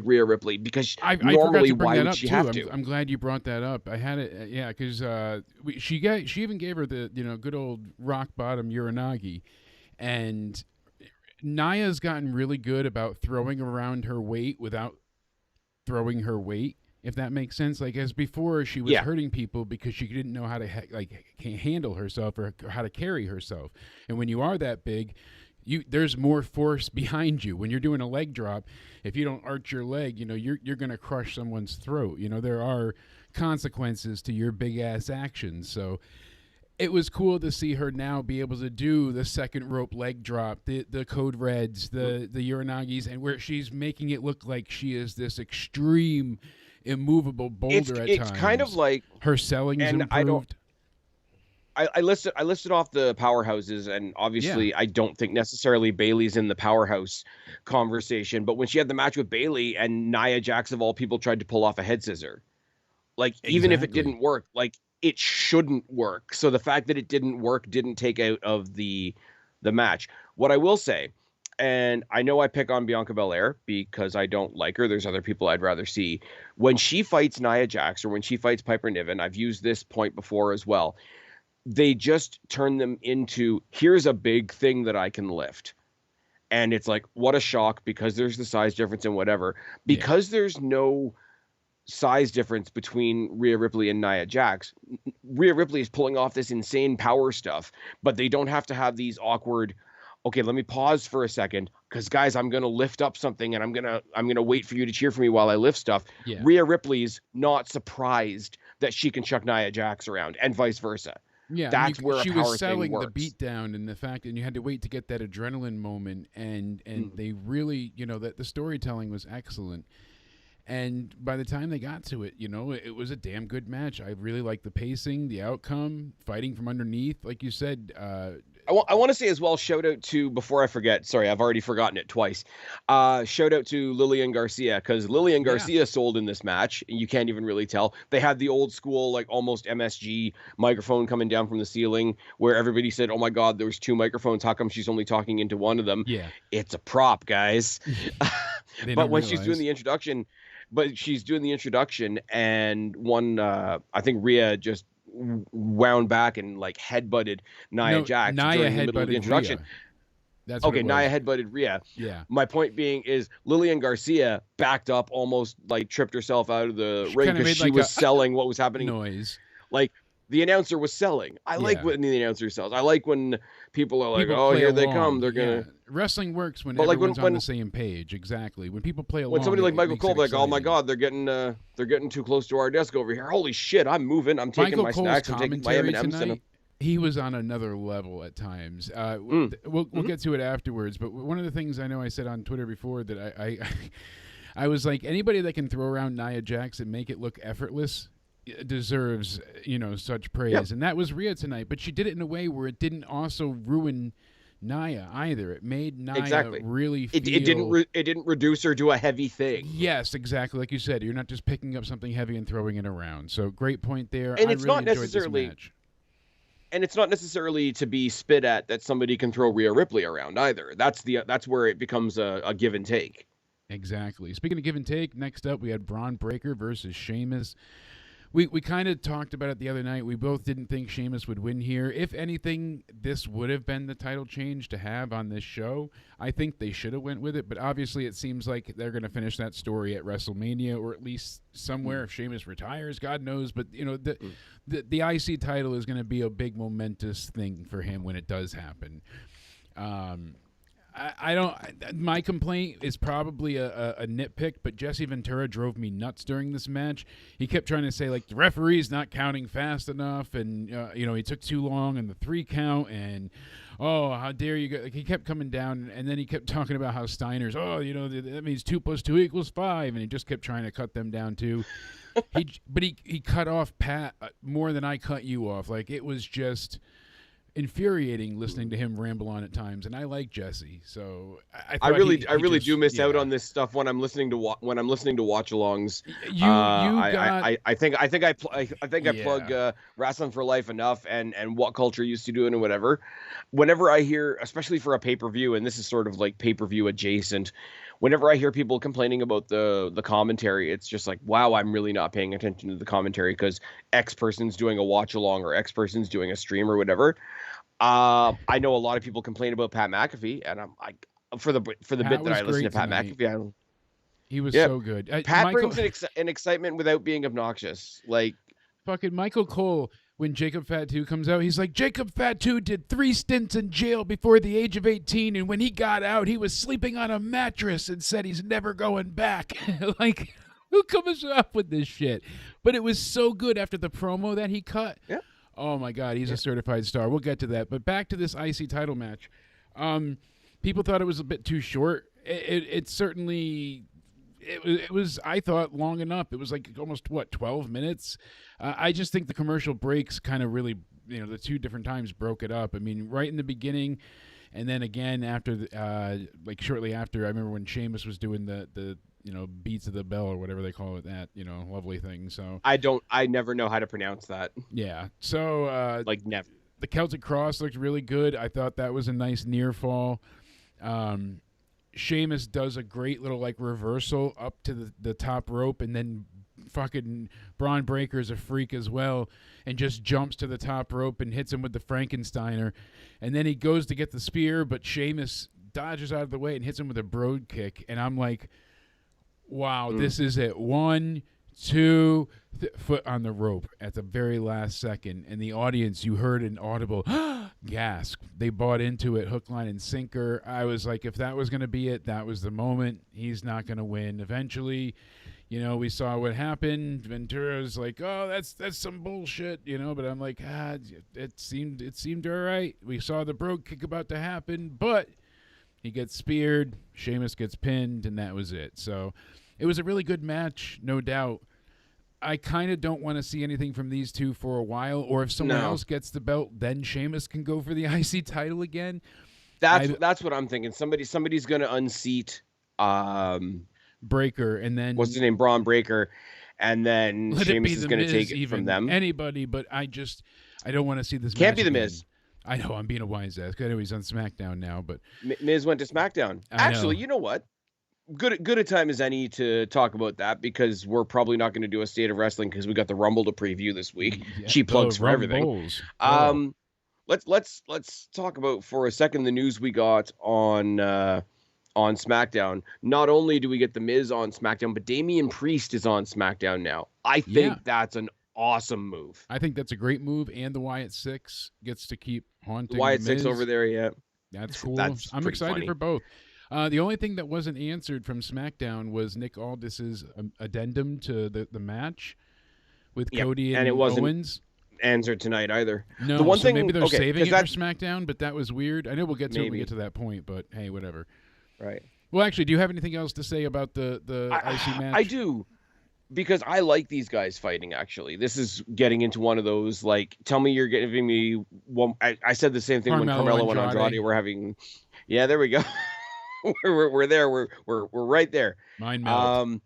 Rhea Ripley, because I forgot normally to bring why that would up she too. have to? I'm glad you brought that up. I had it, yeah, because she even gave her the good old rock bottom Uranagi, and Naya's gotten really good about throwing around her weight without throwing her weight, if that makes sense. Like as before, she was hurting people because she didn't know how to handle herself or how to carry herself. And when you are that big, there's more force behind you. When you're doing a leg drop, if you don't arch your leg, you're going to crush someone's throat. There are consequences to your big ass actions. So it was cool to see her now be able to do the second rope leg drop, the Code Reds, the Uranagis, and where she's making it look like she is this extreme, immovable boulder at times. It's kind of like her selling's improved. I listed off the powerhouses, and obviously I don't think necessarily Bayley's in the powerhouse conversation, but when she had the match with Bayley and Nia Jax of all people tried to pull off a head scissor, like even if it didn't work, like it shouldn't work. So the fact that it didn't work didn't take out of the match. What I will say, and I know I pick on Bianca Belair because I don't like her. There's other people I'd rather see. When she fights Nia Jax or when she fights Piper Niven, I've used this point before as well. They just turn them into, here's a big thing that I can lift. And it's like, what a shock, because there's the size difference and whatever. Because there's no size difference between Rhea Ripley and Nia Jax, Rhea Ripley is pulling off this insane power stuff, but they don't have to have these awkward, okay, let me pause for a second, because guys, I'm going to lift up something and I'm going to wait for you to cheer for me while I lift stuff. Yeah. Rhea Ripley's not surprised that she can chuck Nia Jax around, and vice versa. Yeah, that's where she a power was selling thing the works. beatdown and the fact, and you had to wait to get that adrenaline moment, and they really, that the storytelling was excellent. And by the time they got to it, it was a damn good match. I really liked the pacing, the outcome, fighting from underneath, like you said. I want to say as well, shout out to, before I forget, sorry, I've already forgotten it twice. Shout out to Lillian Garcia, because Lillian Garcia sold in this match, and you can't even really tell. They had the old school, like almost MSG microphone coming down from the ceiling, where everybody said, oh my God, there was two microphones. How come she's only talking into one of them? Yeah. It's a prop, guys. But when she's doing the introduction, and one, I think Rhea just wound back and like headbutted Nia Jax during the middle of the introduction. Rhea. That's okay. Nia headbutted Rhea. Yeah. My point being is Lillian Garcia backed up, almost like tripped herself out of the ring because she was selling what was happening. Noise. Like the announcer was selling. I like when the announcer sells. I like when people are like, "Oh, here they come. They're gonna." Wrestling works when But, like, everyone's on when- the same page. Exactly. When people play along, When somebody like it Michael makes it Cole, like, oh my exciting. God, they're getting too close to our desk over here. Holy shit, I'm moving. I'm taking Michael my Cole's snacks. I'm taking my commentary M&Ms. tonight, he was on another level at times. We'll get to it afterwards. But one of the things I know I said on Twitter before that I was like, anybody that can throw around Nia Jax and make it look effortless deserves, such praise. Yeah. And that was Rhea tonight. But she did it in a way where it didn't also ruin Nia either. It made Nia really feel... It didn't reduce her to a heavy thing. Yes, exactly. Like you said, you're not just picking up something heavy and throwing it around. So great point there. And I it's really not enjoyed necessarily... this match. And it's not necessarily to be spit at that somebody can throw Rhea Ripley around either. That's where it becomes a give and take. Exactly. Speaking of give and take, next up we had Braun Breaker versus Sheamus. We kind of talked about it the other night. We both didn't think Sheamus would win here. If anything, this would have been the title change to have on this show. I think they should have went with it, but obviously it seems like they're going to finish that story at WrestleMania or at least somewhere if Sheamus retires, God knows. But, the IC title is going to be a big momentous thing for him when it does happen. I don't. My complaint is probably a nitpick, but Jesse Ventura drove me nuts during this match. He kept trying to say, like, the referee's not counting fast enough, and he took too long in the 3 count, and how dare you go. Like, he kept coming down, and then he kept talking about how Steiner's that means 2 + 2 = 5, and he just kept trying to cut them down too. He cut off Pat more than I cut you off. Like, it was just infuriating listening to him ramble on at times, and I like Jesse, so I really do miss out on this stuff when I'm listening to watch-alongs. I think I plug Wrestling for Life enough and What Culture used to do and whatever. Whenever I hear, especially for a pay-per-view, and this is sort of like pay-per-view adjacent, whenever I hear people complaining about the commentary, it's just like, wow, I'm really not paying attention to the commentary because X person's doing a watch-along or X person's doing a stream or whatever. I know a lot of people complain about Pat McAfee, and I'm like, for the bit that I listen to Pat McAfee, he was so good. Pat brings an excitement without being obnoxious. Like, fucking Michael Cole, when Jacob Fatu comes out, he's like, Jacob Fatu did 3 stints in jail before the age of 18, and when he got out, he was sleeping on a mattress and said he's never going back. Like, who comes up with this shit? But it was so good after the promo that he cut. Yeah. Oh, my God, he's a certified star. We'll get to that. But back to this IC title match. People thought it was a bit too short. It certainly... It was, I thought, long enough. It was like almost, 12 minutes? I just think the commercial breaks kind of really, the 2 different times broke it up. I mean, right in the beginning and then again after, shortly after, I remember when Sheamus was doing the beats of the bell or whatever they call it, that, lovely thing. So I never know how to pronounce that. Yeah. So, never. The Celtic Cross looked really good. I thought that was a nice near fall. Sheamus does a great little reversal up to the top rope, and then fucking Braun Breaker's a freak as well, and just jumps to the top rope and hits him with the Frankensteiner, and then he goes to get the spear, but Sheamus dodges out of the way and hits him with a broad kick, and I'm like, wow, this is it. 1, 2, foot on the rope at the very last second, and the audience, you heard an audible gasp. They bought into it, hook, line, and sinker. I was like, if that was going to be it, that was the moment. He's not going to win. Eventually, we saw what happened. Ventura's like, oh, that's some bullshit, but I'm like, it seemed all right. We saw the brogue kick about to happen, but he gets speared, Sheamus gets pinned, and that was it. So it was a really good match, no doubt. I kind of don't want to see anything from these two for a while, or if someone else gets the belt, then Sheamus can go for the IC title again. That's what I'm thinking. Somebody's going to unseat Breaker, and then what's his name, Braun Breaker, and then Sheamus is going to take it from them. Anybody, but I don't want to see this. Can't be the Miz. I know, I'm being a wise ass. I know he's on SmackDown now, but Miz went to SmackDown. Actually, you know what? Good a time as any to talk about that, because we're probably not going to do a State of Wrestling because we got the Rumble to preview this week. Yeah. Cheap plugs for everything. Let's talk about for a second the news we got on SmackDown. Not only do we get the Miz on SmackDown, but Damian Priest is on SmackDown now. I think that's an awesome move. I think that's a great move, and the Wyatt Six gets to keep haunting Wyatt the Six Miz. over there, yeah. That's cool. That's I'm pretty excited funny. for both. The only thing that wasn't answered from SmackDown was Nick Aldis's addendum to the match with Yep, Cody and it and wasn't Owens. answered tonight either. No, The one so thing, maybe they're okay, saving it 'cause for SmackDown, but that was weird. I know we'll get to it when we Maybe. get to that point, but hey, whatever. right. Well, actually, do you have anything else to say about the IC match? I do, because I like these guys fighting. Actually, this is getting into one of those, like, tell me you're giving me one. I said the same thing when Carmelo and Andrade were having. Yeah, there we go. we're there. We're right there. Mind melt.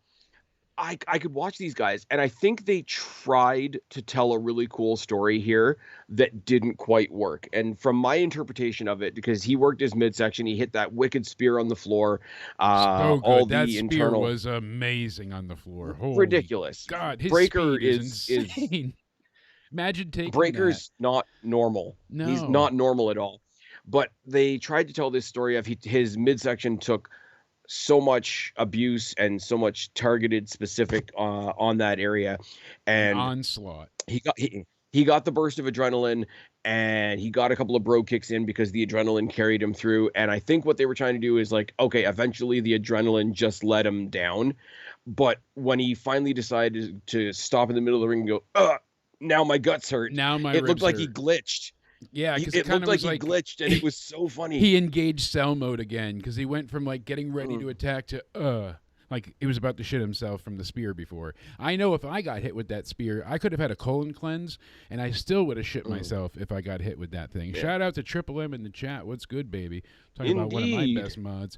I could watch these guys, and I think they tried to tell a really cool story here that didn't quite work. And from my interpretation of it, because he worked his midsection, he hit that wicked spear on the floor. So good. All That the spear internal was amazing on the floor. Holy ridiculous. God, his Breaker speed is insane. Imagine taking Breaker's not normal. No. He's not normal at all. But they tried to tell this story of his midsection took so much abuse and so much targeted specific on that area, and onslaught. He got the burst of adrenaline, and he got a couple of bro kicks in because the adrenaline carried him through. And I think what they were trying to do is, like, okay, eventually the adrenaline just let him down. But when he finally decided to stop in the middle of the ring and go, now my guts hurt. Now my it looked ribs like hurt. he glitched. Yeah, because it looked like he glitched, and it was so funny. He engaged cell mode again because he went from, like, getting ready to attack to like he was about to shit himself from the spear before. I know if I got hit with that spear, I could have had a colon cleanse, and I still would have shit myself if I got hit with that thing. Yeah. Shout out to Triple M in the chat. What's good, baby? Talking about one of my best mods.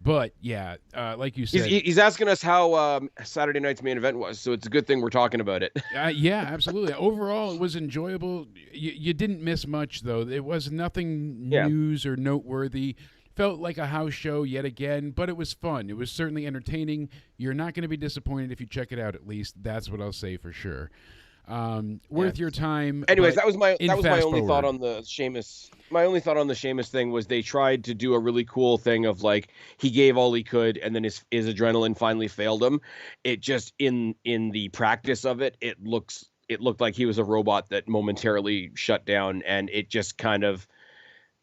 But, yeah, like you said. He's asking us how Saturday night's main event was, so it's a good thing we're talking about it. Yeah, absolutely. Overall, it was enjoyable. You didn't miss much, though. It was nothing news or noteworthy. Felt like a house show yet again, but it was fun. It was certainly entertaining. You're not going to be disappointed if you check it out, at least. That's what I'll say for sure. Worth your time. Anyways, that was my only thought on the Sheamus. My only thought on the Sheamus thing was they tried to do a really cool thing of, like, he gave all he could, and then his adrenaline finally failed him. It just in the practice of it, it looked like he was a robot that momentarily shut down, and it just kind of.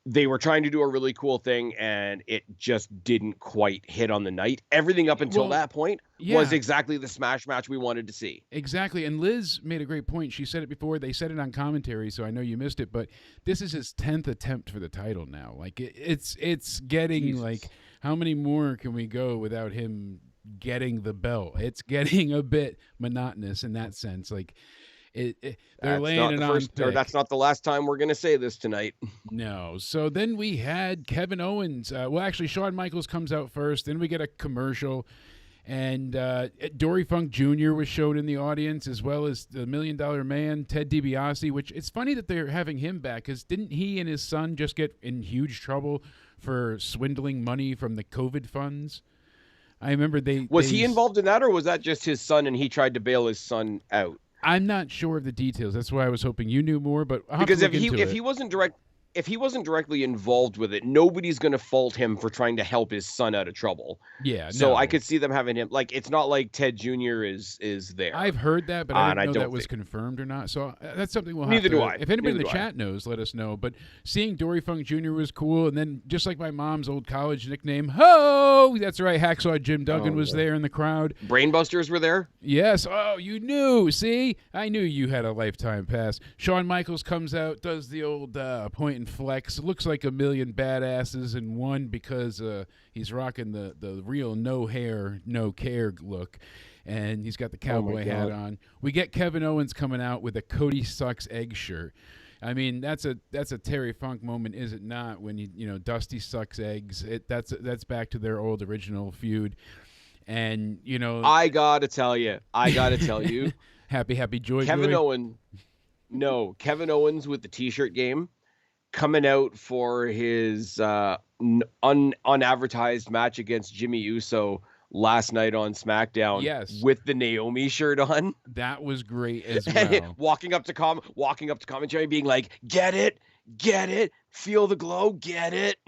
They were trying to do a really cool thing, and it just didn't quite hit on the night. Everything up until that point was exactly the smash match we wanted to see. Exactly, and Liz made a great point. She said it before. They said it on commentary, so I know you missed it, but this is his 10th attempt for the title now. Like, it's getting, Jesus. Like, how many more can we go without him getting the belt? It's getting a bit monotonous in that sense. Like, they're laying it on thick. That's not the last time we're going to say this tonight. No. So then we had Kevin Owens. Well, actually, Shawn Michaels comes out first. Then we get a commercial. And Dory Funk Jr. was shown in the audience, as well as the $1 Million Man, Ted DiBiase, which it's funny that they're having him back, because didn't he and his son just get in huge trouble for swindling money from the COVID funds? I remember Was he involved in that, or was that just his son and he tried to bail his son out? I'm not sure of the details. That's why I was hoping you knew more. But I'll because if he wasn't directly involved with it, nobody's going to fault him for trying to help his son out of trouble. Yeah. So I could see them having him. Like, it's not like Ted Jr. is there. I've heard that, but I didn't know that was confirmed or not. So that's something we'll have Neither do I. If anybody in the chat knows, let us know. But seeing Dory Funk Jr. was cool. And then, just like my mom's old college nickname, Ho! That's right, Hacksaw Jim Duggan was there in the crowd. Brainbusters were there? Yes. Oh, you knew. See? I knew you had a lifetime pass. Shawn Michaels comes out, does the old point and flex. Looks like a million badasses in one, because he's rocking the real no hair, no care look. And he's got the cowboy hat on. We get Kevin Owens coming out with a Cody Sucks egg shirt. I mean, that's a Terry Funk moment, is it not? When Dusty sucks eggs. That's back to their old original feud. And I gotta tell you, happy joy. Kevin Owens with the T-shirt game, coming out for his unadvertised match against Jimmy Uso last night on SmackDown. Yes, with the Naomi shirt on. That was great as well. walking up to commentary, being like, "Get it, feel the glow, get it."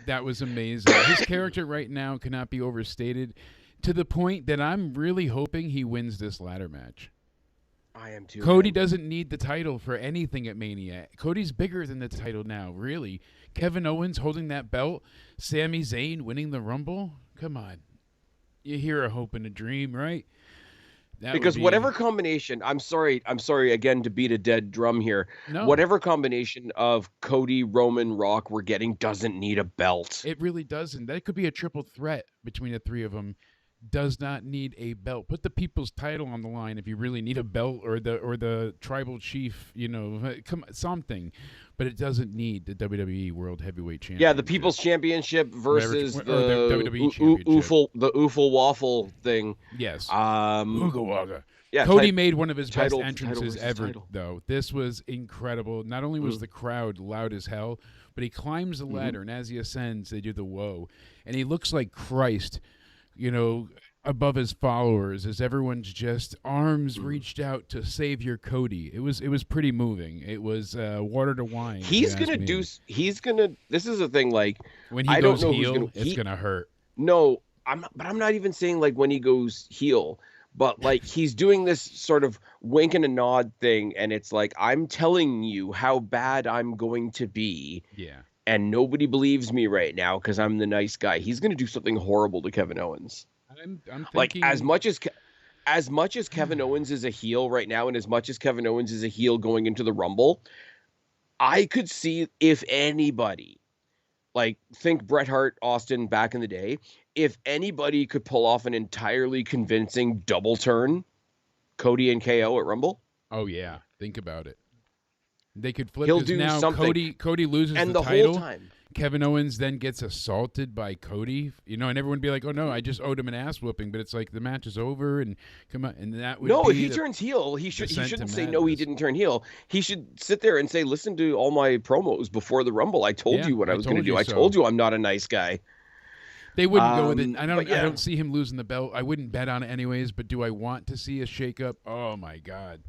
That was amazing. His character right now cannot be overstated, to the point that I'm really hoping he wins this ladder match. I am too. Cody man. doesn't need the title for anything at Mania. Cody's bigger than the title now, really. Kevin Owens holding that belt, Sami Zayn winning the Rumble. Come on, you hear a hope and a dream, right? Because whatever combination, I'm sorry again to beat a dead drum here. No. Whatever combination of Cody, Roman, Rock we're getting doesn't need a belt. It really doesn't. That could be a triple threat between the three of them. Does not need a belt. Put the people's title on the line if you really need a belt, or the tribal chief, something. But it doesn't need the WWE World Heavyweight Championship. Yeah, the People's Championship versus the WWE Championship. the Oofle Waffle thing. Yes. Ooga Waga. Yeah, Cody made one of his title- best title entrances versus ever, title. though. This was incredible. Not only was the crowd loud as hell, but he climbs the ladder, and as he ascends, they do the whoa. And he looks like Christ, above his followers, as everyone's just arms reached out to Savior Cody. It was pretty moving. It was water to wine. He's gonna do. He's gonna. This is the thing. Like when he I goes don't know heel, who's gonna, it's gonna hurt. No, I'm not even saying like when he goes heel, but like he's doing this sort of wink and a nod thing, and it's like I'm telling you how bad I'm going to be. Yeah. And nobody believes me right now because I'm the nice guy. He's gonna do something horrible to Kevin Owens. I'm thinking, like as much as Kevin Owens is a heel right now, and as much as Kevin Owens is a heel going into the Rumble, I could see if anybody, like think Bret Hart, Austin back in the day, if anybody could pull off an entirely convincing double turn, Cody and KO at Rumble. Oh yeah, think about it. They could flip. He'll do now something. Cody loses and the title. Whole time. Kevin Owens then gets assaulted by Cody, and everyone would be like, "Oh no, I just owed him an ass whooping," but it's like the match is over, and come on, and that would no. be If he turns heel, he shouldn't say no. He madness. didn't turn heel. He should sit there and say, "Listen to all my promos before the Rumble. I told you what I was going to do. I told you I'm not a nice guy." They wouldn't go with it. I but yeah. I don't see him losing the belt. I wouldn't bet on it anyways. But do I want to see a shakeup? Oh my god.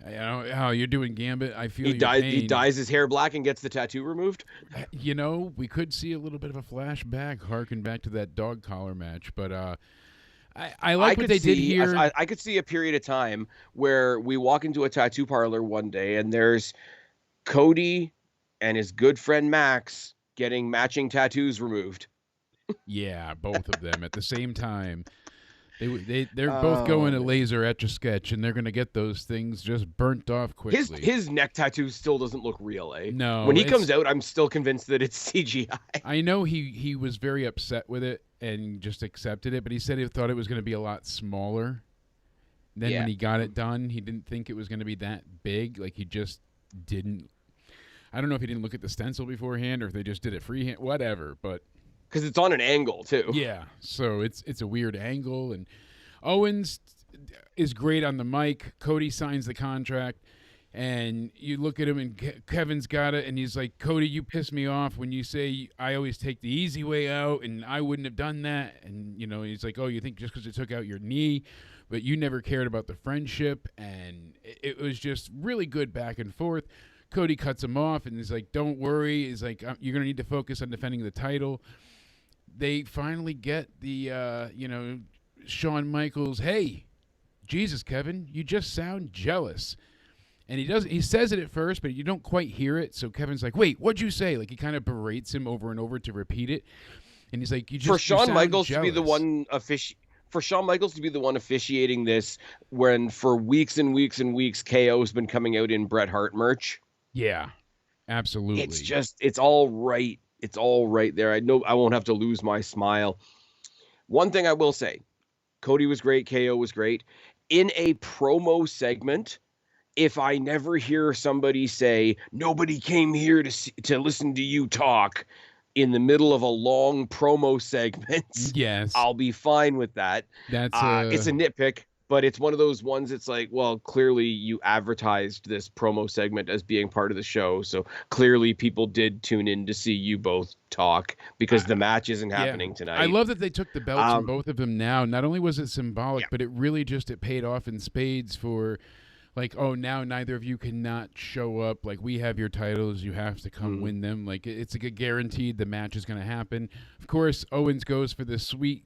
You're doing Gambit. I feel he your pain. He dyes his hair black and gets the tattoo removed. We could see a little bit of a flashback, harken back to that dog collar match. But I like what they did here. I could see a period of time where we walk into a tattoo parlor one day and there's Cody and his good friend Max getting matching tattoos removed. Yeah, both of them at the same time. They're both going to laser Etch-a-Sketch, and they're going to get those things just burnt off quickly. His neck tattoo still doesn't look real, eh? No. When he comes out, I'm still convinced that it's CGI. I know he was very upset with it and just accepted it, but he said he thought it was going to be a lot smaller. Then when he got it done, he didn't think it was going to be that big. Like he just didn't. I don't know if he didn't look at the stencil beforehand or if they just did it freehand, whatever, but. Because it's on an angle, too. Yeah, so it's a weird angle. And Owens is great on the mic. Cody signs the contract. And you look at him, and Kevin's got it. And he's like, Cody, you piss me off when you say I always take the easy way out, and I wouldn't have done that. And, he's like, oh, you think just because it took out your knee, but you never cared about the friendship. And it was just really good back and forth. Cody cuts him off, and he's like, don't worry. He's like, you're going to need to focus on defending the title. They finally get the, Shawn Michaels, hey, Jesus, Kevin, you just sound jealous. And he says it at first, but you don't quite hear it. So Kevin's like, wait, what'd you say? Like he kind of berates him over and over to repeat it. And he's like, for Shawn Michaels jealous. to be the one for Shawn Michaels to be the one officiating this when for weeks and weeks and weeks KO's been coming out in Bret Hart merch. Yeah, absolutely. It's all right. It's all right there. I know I won't have to lose my smile. One thing I will say, Cody was great. KO was great. In a promo segment, if I never hear somebody say, nobody came here to listen to you talk in the middle of a long promo segment, yes, I'll be fine with that. That's it's a nitpick. But it's one of those ones it's like, well, clearly you advertised this promo segment as being part of the show. So clearly people did tune in to see you both talk because the match isn't happening tonight. I love that they took the belts from both of them now. Not only was it symbolic, but it really it paid off in spades for like, oh, now neither of you cannot show up. Like, we have your titles. You have to come win them. Like, it's like a guaranteed the match is going to happen. Of course, Owens goes for the sweet,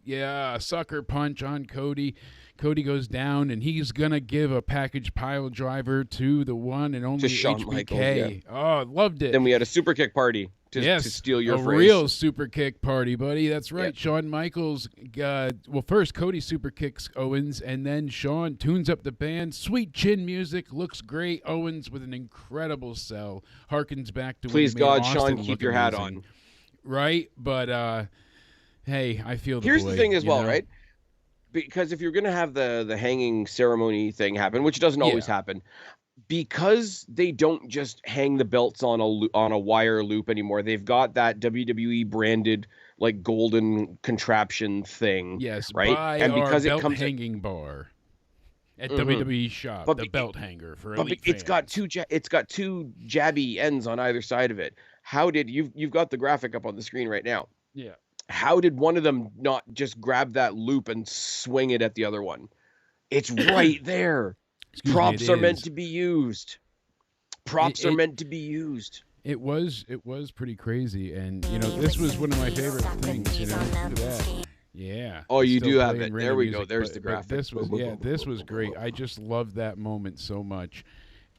sucker punch on Cody. Cody goes down, and he's going to give a package pile driver to the one and only Shawn HBK. Michaels, Oh, loved it. Then we had a super kick party to steal your a phrase. real super kick party, buddy. That's right. Yep. Shawn Michaels, well, first Cody super kicks Owens, and then Shawn tunes up the band. Sweet chin music, looks great. Owens with an incredible sell. Harkens back to Please when he made God, Shawn, Austin keep look your hat amazing. on. Right? But, hey, I feel Here's boy, the thing as you well, know? right? Because if you're going to have the hanging ceremony thing happen, which doesn't always happen, because they don't just hang the belts on a wire loop anymore. They've got that WWE branded like golden contraption thing. Yes, right. Buy And because our it belt comes hanging bar at WWE shop, But the belt hanger for but elite it's got fans. two jabby ends on either side of it. How did you've got the graphic up on the screen right now? Yeah. How did one of them not just grab that loop and swing it at the other one? It's right there. Props are meant to be used. Props are meant to be used. It was pretty crazy, and this was one of my favorite things. Look at that. Yeah. Oh, you Still do have playing it. There random we music, go. There's but- the but graphic. This was great. I just loved that moment so much.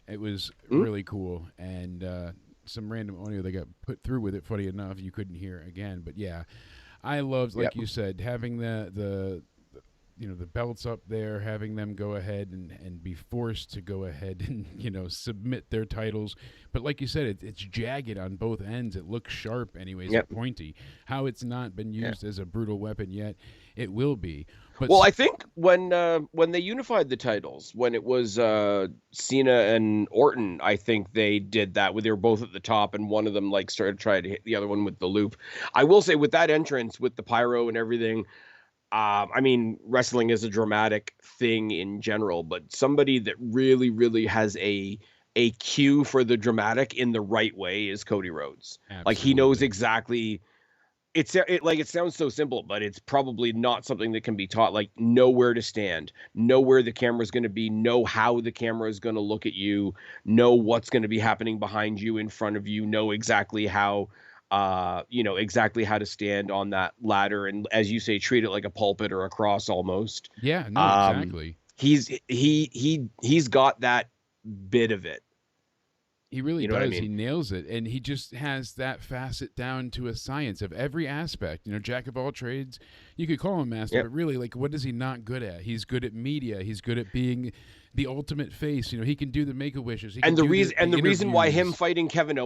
It was really cool, and some random audio that got put through with it. Funny enough, you couldn't hear it again, but yeah, I loved, like you said, having the belts up there, having them go ahead and be forced to go ahead and submit their titles. But like you said, it's jagged on both ends. It looks sharp anyways, pointy. How it's not been used as a brutal weapon yet, it will be. But well, I think when they unified the titles, when it was Cena and Orton, I think they did that where they were both at the top and one of them like started trying to hit the other one with the loop. I will say with that entrance, with the pyro and everything, I mean, wrestling is a dramatic thing in general, but somebody that really, really has a cue for the dramatic in the right way is Cody Rhodes. Absolutely. Like he knows exactly. It sounds so simple, but it's probably not something that can be taught. Like know where to stand, know where the camera's going to be, know how the camera is going to look at you, know what's going to be happening behind you, in front of you, know exactly how. Exactly how to stand on that ladder, and as you say, treat it like a pulpit or a cross almost. Yeah, no, exactly. He's got that bit of it. He really You know does. what I mean? He nails it, and he just has that facet down to a science of every aspect. Jack of all trades. You could call him master, but really, like, what is he not good at? He's good at media. He's good at being the ultimate face. He can do the Make-A-Wishes. And the reason why him interviews. fighting Kevin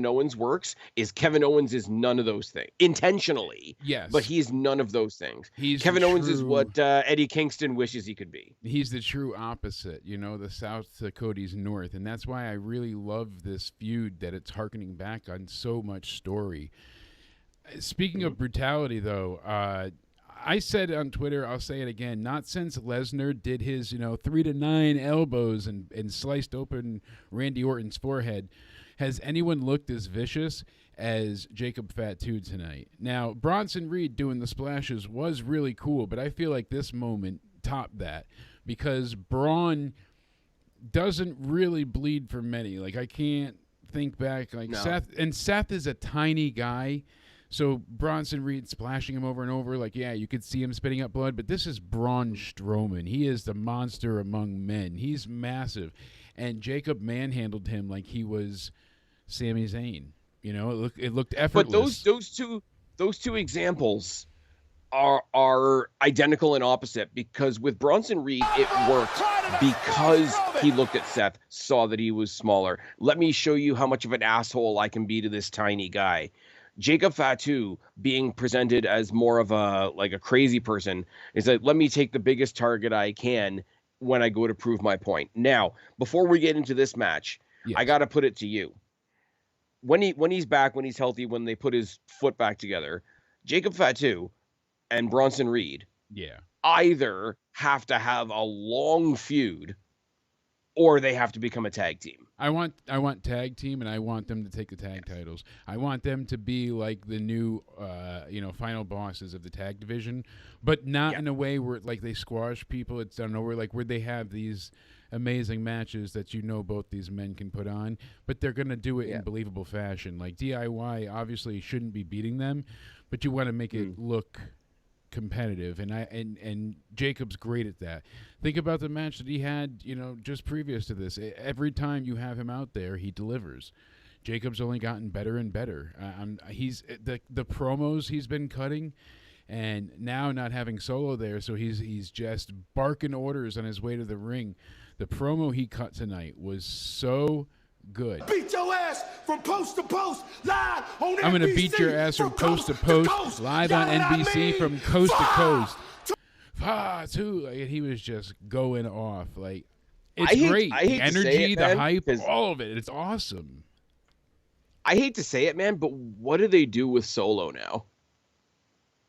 Owens, works is Kevin Owens is none of those things intentionally. Yes, but he's none of those things. Kevin Owens is what Eddie Kingston wishes he could be. He's the true opposite, the South to Cody's North, and that's why I really love this feud, that it's harkening back on so much story. Speaking of brutality, though, I said on Twitter, I'll say it again, not since Lesnar did his 3 to 9 elbows and sliced open Randy Orton's forehead has anyone looked as vicious as Jacob Fatu tonight. Now, Bronson Reed doing the splashes was really cool, but I feel like this moment topped that, because Braun doesn't really bleed for many. Like, I can't think back. Like, No. Seth is a tiny guy, so Bronson Reed splashing him over and over, like, yeah, you could see him spitting up blood, but this is Braun Strowman. He is the monster among men. He's massive, and Jacob manhandled him like he was Sami Zayn. It looked effortless. But those two examples are identical and opposite, because with Bronson Reed it worked because he looked at Seth, saw that he was smaller. Let me show you how much of an asshole I can be to this tiny guy. Jacob Fatu being presented as more of a crazy person is like, let me take the biggest target I can when I go to prove my point. Now, before we get into this match, I got to put it to you. When he's back, when he's healthy, when they put his foot back together, Jacob Fatu and Bronson Reed either have to have a long feud or they have to become a tag team. I want tag team, and I want them to take the tag titles. I want them to be like the new, final bosses of the tag division, but not in a way where like they squash people. It's done over like where they have these amazing matches that both these men can put on, but they're gonna do it in believable fashion. Like DIY obviously shouldn't be beating them, but you want to make it look competitive, and Jacob's great at that. Think about the match that he had, just previous to this. Every time you have him out there, he delivers. Jacob's only gotten better and better. He's the promos he's been cutting, and now not having Solo there, so he's just barking orders on his way to the ring. The promo he cut tonight was so good. Beat your ass from post to post, live on NBC. I'm gonna beat your ass from coast to post, live on NBC from coast to coast. Fatu, like, he was just going off. Like, it's great. The energy, the hype, all of it. It's awesome. I hate to say it, man, but what do they do with Solo now?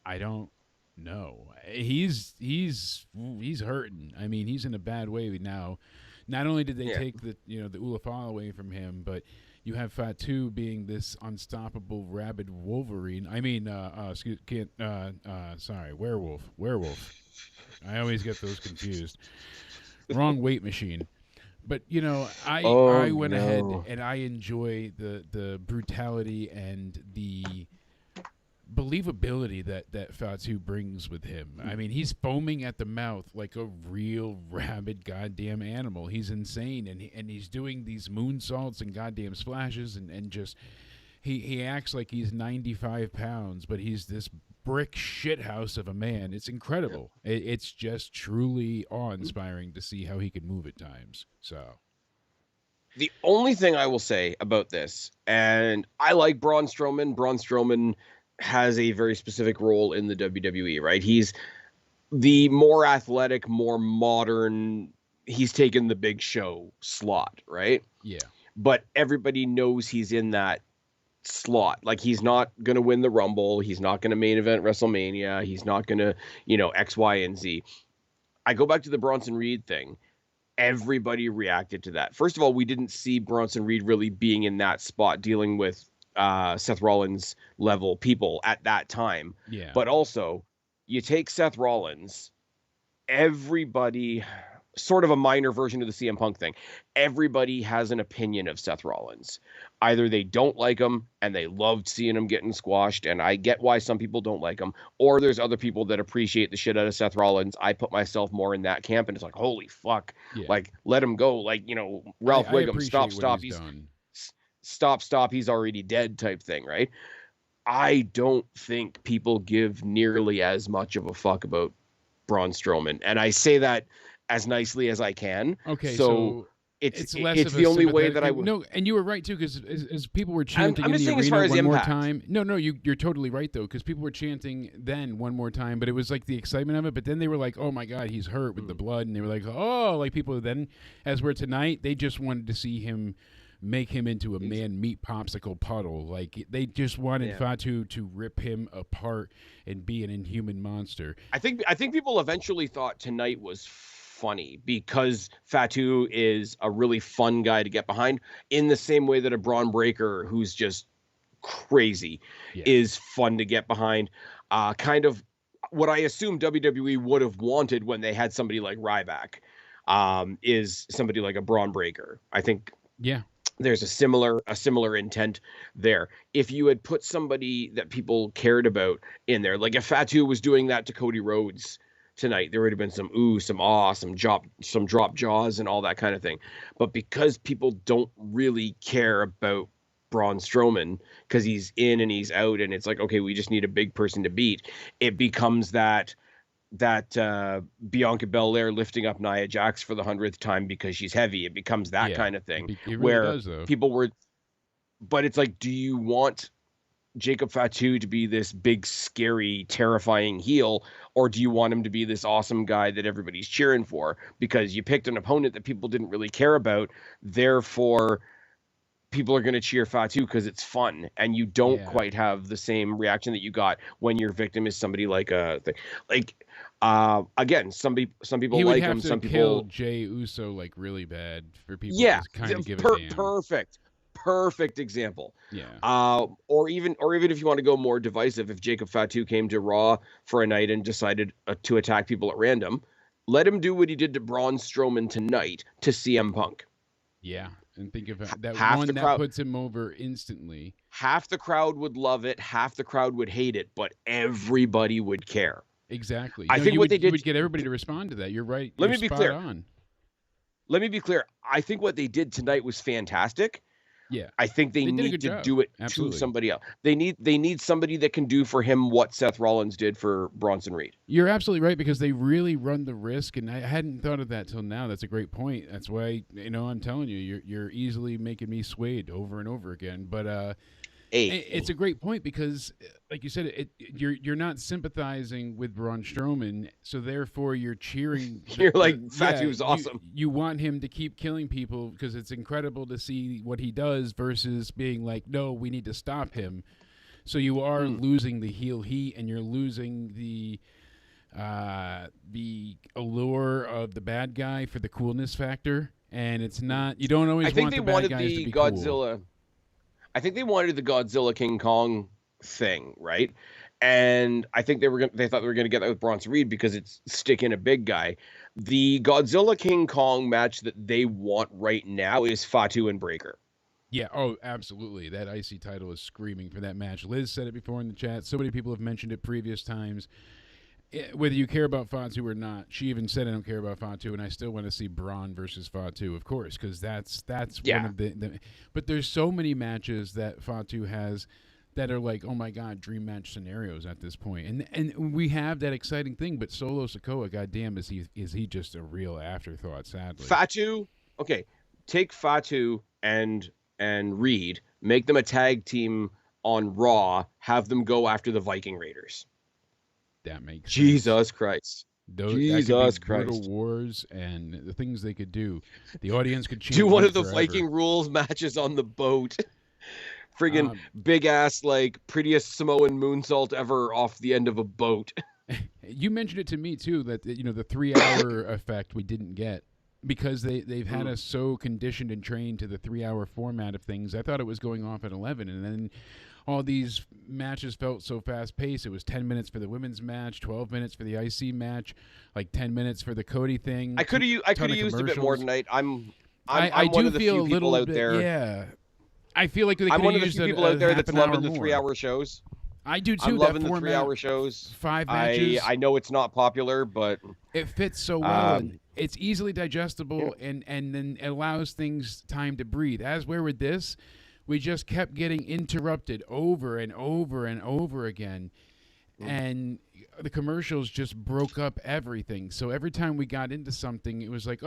I don't know. He's hurting. I mean, he's in a bad way now. Not only did they take the Ulafal away from him, but you have Fatu being this unstoppable rabid Wolverine. I mean, werewolf. I always get those confused. Wrong weight machine. But I went ahead and I enjoy the brutality and the believability that Fatu brings with him. I mean, he's foaming at the mouth like a real rabid goddamn animal. He's insane, and he's doing these moonsaults and goddamn splashes, and just he acts like he's 95 pounds, but he's this brick shithouse of a man. It's incredible. It's just truly awe-inspiring to see how he can move at times. So the only thing I will say about this, and I like Braun Strowman. Braun Strowman has a very specific role in the WWE, right? He's the more athletic, more modern. He's taken the Big Show slot, right? Yeah. But everybody knows he's in that slot. Like, he's not going to win the Rumble. He's not going to main event WrestleMania. He's not going to, X, Y, and Z. I go back to the Bronson Reed thing. Everybody reacted to that. First of all, we didn't see Bronson Reed really being in that spot dealing with Seth Rollins level people at that time. Yeah. But also, you take Seth Rollins, everybody, sort of a minor version of the CM Punk thing. Everybody has an opinion of Seth Rollins. Either they don't like him and they loved seeing him getting squashed, and I get why some people don't like him, or there's other people that appreciate the shit out of Seth Rollins. I put myself more in that camp, and it's like, holy fuck, like, let him go. Like, Ralph Wiggum, stop, he's already dead type thing, right? I don't think people give nearly as much of a fuck about Braun Strowman, and I say that as nicely as I can. Okay, so it's the only way that I would. No, and you were right too, because as people were chanting in the arena one more time. No, you're totally right though, because people were chanting then one more time, but it was like the excitement of it. But then they were like, "Oh my God, he's hurt with the blood," and they were like, "Oh," like people then, as we're tonight, they just wanted to see him make him into a man meat popsicle puddle. Like, they just wanted Fatu to rip him apart and be an inhuman monster. I think people eventually thought tonight was funny because Fatu is a really fun guy to get behind, in the same way that a Braun Breaker, who's just crazy, is fun to get behind. Kind of what I assume WWE would have wanted when they had somebody like Ryback, is somebody like a Braun Breaker. I think there's a similar intent there. If you had put somebody that people cared about in there, like if Fatu was doing that to Cody Rhodes tonight, there would have been some ooh, some awe, some drop jaws and all that kind of thing. But because people don't really care about Braun Strowman because he's in and he's out, and it's like, okay, we just need a big person to beat, it becomes that Bianca Belair lifting up Nia Jax for the 100th time because she's heavy. It becomes that kind of thing. It really where does, people were, but it's like, do you want Jacob Fatu to be this big, scary, terrifying heel, or do you want him to be this awesome guy that everybody's cheering for? Because you picked an opponent that people didn't really care about, therefore people are going to cheer Fatu because it's fun, and you don't quite have the same reaction that you got when your victim is somebody like again, some people like him, some people kill Jay Uso like really bad for people to kind of give a damn. Perfect example. Yeah. Or even if you want to go more divisive, if Jacob Fatu came to Raw for a night and decided to attack people at random, let him do what he did to Braun Strowman tonight to CM Punk. Yeah, and think of that half one the that crowd, puts him over instantly. Half the crowd would love it, half the crowd would hate it, but everybody would care. Exactly. I think what they did, you would get everybody to respond to that. You're right. Let me be clear. On. Let me be clear. I think what they did tonight was fantastic. Yeah. I think they need to do it to somebody else. They need somebody that can do for him what Seth Rollins did for Bronson Reed. You're absolutely right, because they really run the risk, and I hadn't thought of that till now. That's a great point. That's why, I'm telling you, you're easily making me swayed over and over again. But it's a great point, because, like you said, you're not sympathizing with Braun Strowman, so therefore you're cheering. You're like, Fatu's awesome. You want him to keep killing people because it's incredible to see what he does, versus being like, no, we need to stop him. So you are losing the heel heat, and you're losing the allure of the bad guy for the coolness factor, and it's not. You don't always want the bad guys to be Godzilla. Cool. I think they wanted the Godzilla King Kong thing, right? And I think they thought they were gonna get that with Bronson Reed because it's sticking a big guy. The Godzilla King Kong match that they want right now is Fatu and Breaker. Yeah, oh, absolutely. That IC title is screaming for that match. Liz said it before in the chat. So many people have mentioned it previous times. Whether you care about Fatu or not, she even said, I don't care about Fatu, and I still want to see Braun versus Fatu, of course, because that's one of the. But there's so many matches that Fatu has that are like, oh my God, dream match scenarios at this point. And we have that exciting thing, but Solo Sikoa, goddamn, is he just a real afterthought, sadly. Fatu, okay, take Fatu and Reed, make them a tag team on Raw, have them go after the Viking Raiders. That makes Jesus sense. Christ. Jesus Christ. Brutal Wars and the things they could do. The audience could do one of the Viking rules matches on the boat. Friggin' big ass, like, prettiest Samoan moonsault ever off the end of a boat. You mentioned it to me too, that the 3-hour effect we didn't get because they've had us so conditioned and trained to the 3-hour format of things. I thought it was going off at 11, and then all these matches felt so fast-paced. It was 10 minutes for the women's match, 12 minutes for the IC match, like 10 minutes for the Cody thing. I could have used a bit more tonight. I'm one of the few people out there. Yeah, I feel like I'm one of the few people out there that's loving the 3-hour shows. I do too. I'm loving the 3-hour shows. 5 matches. I know it's not popular, but it fits so well. It's easily digestible, and then it allows things time to breathe. As where with this, we just kept getting interrupted over and over and over again. And the commercials just broke up everything. So every time we got into something, it was like,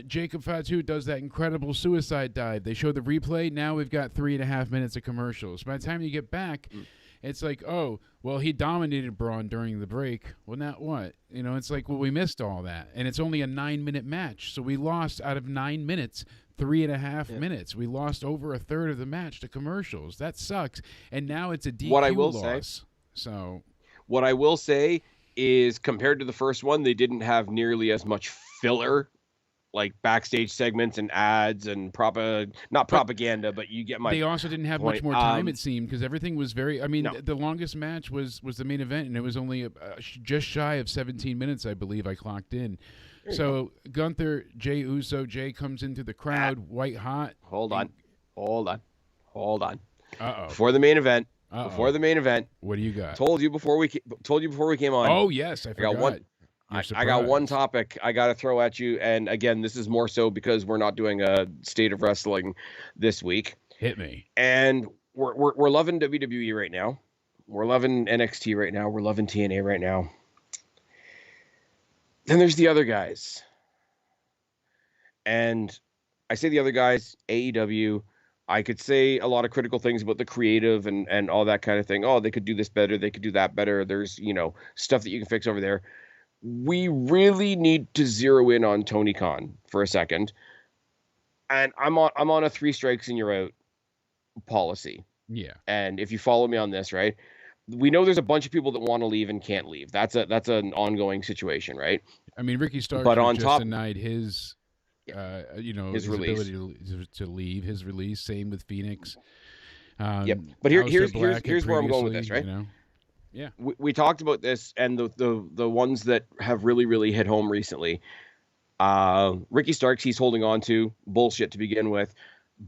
Jacob Fatu does that incredible suicide dive. They show the replay. Now we've got 3.5 minutes of commercials. By the time you get back, it's like, he dominated Braun during the break. Well, now what? It's like, we missed all that. And it's only a 9-minute match. So we lost out of 9 minutes. 3.5 minutes. We lost over a third of the match to commercials. That sucks. And now it's a DQ loss. What I will say is, compared to the first one, they didn't have nearly as much filler, like backstage segments and ads and not propaganda, but you get my They also didn't have point. much more time, it seemed, because everything was very. I mean, the longest match was the main event, and it was only just shy of 17 minutes, I believe. I clocked in. So Gunther, Jay Uso, Jay comes into the crowd, white hot. Hold on. Uh-oh. Before the main event. What do you got? Told you before we came on. Oh yes, I forgot. I got one topic I got to throw at you, and again, this is more so because we're not doing a State of Wrestling this week. Hit me. And we're loving WWE right now. We're loving NXT right now. We're loving TNA right now. Then there's the other guys. And I say the other guys, AEW. I could say a lot of critical things about the creative and all that kind of thing. Oh, they could do this better. They could do that better. There's, stuff that you can fix over there. We really need to zero in on Tony Khan for a second. And I'm on a 3 strikes and you're out policy. Yeah. And if you follow me on this, right, we know there's a bunch of people that want to leave and can't leave. That's an ongoing situation, right? I mean, Ricky Starks But was on just top, denied his, his release. ability to leave, his release. Same with Phoenix. Yep. But here's where I'm going with this, right? You know? Yeah. We talked about this, and the ones that have really, really hit home recently. Ricky Starks, he's holding on to bullshit to begin with,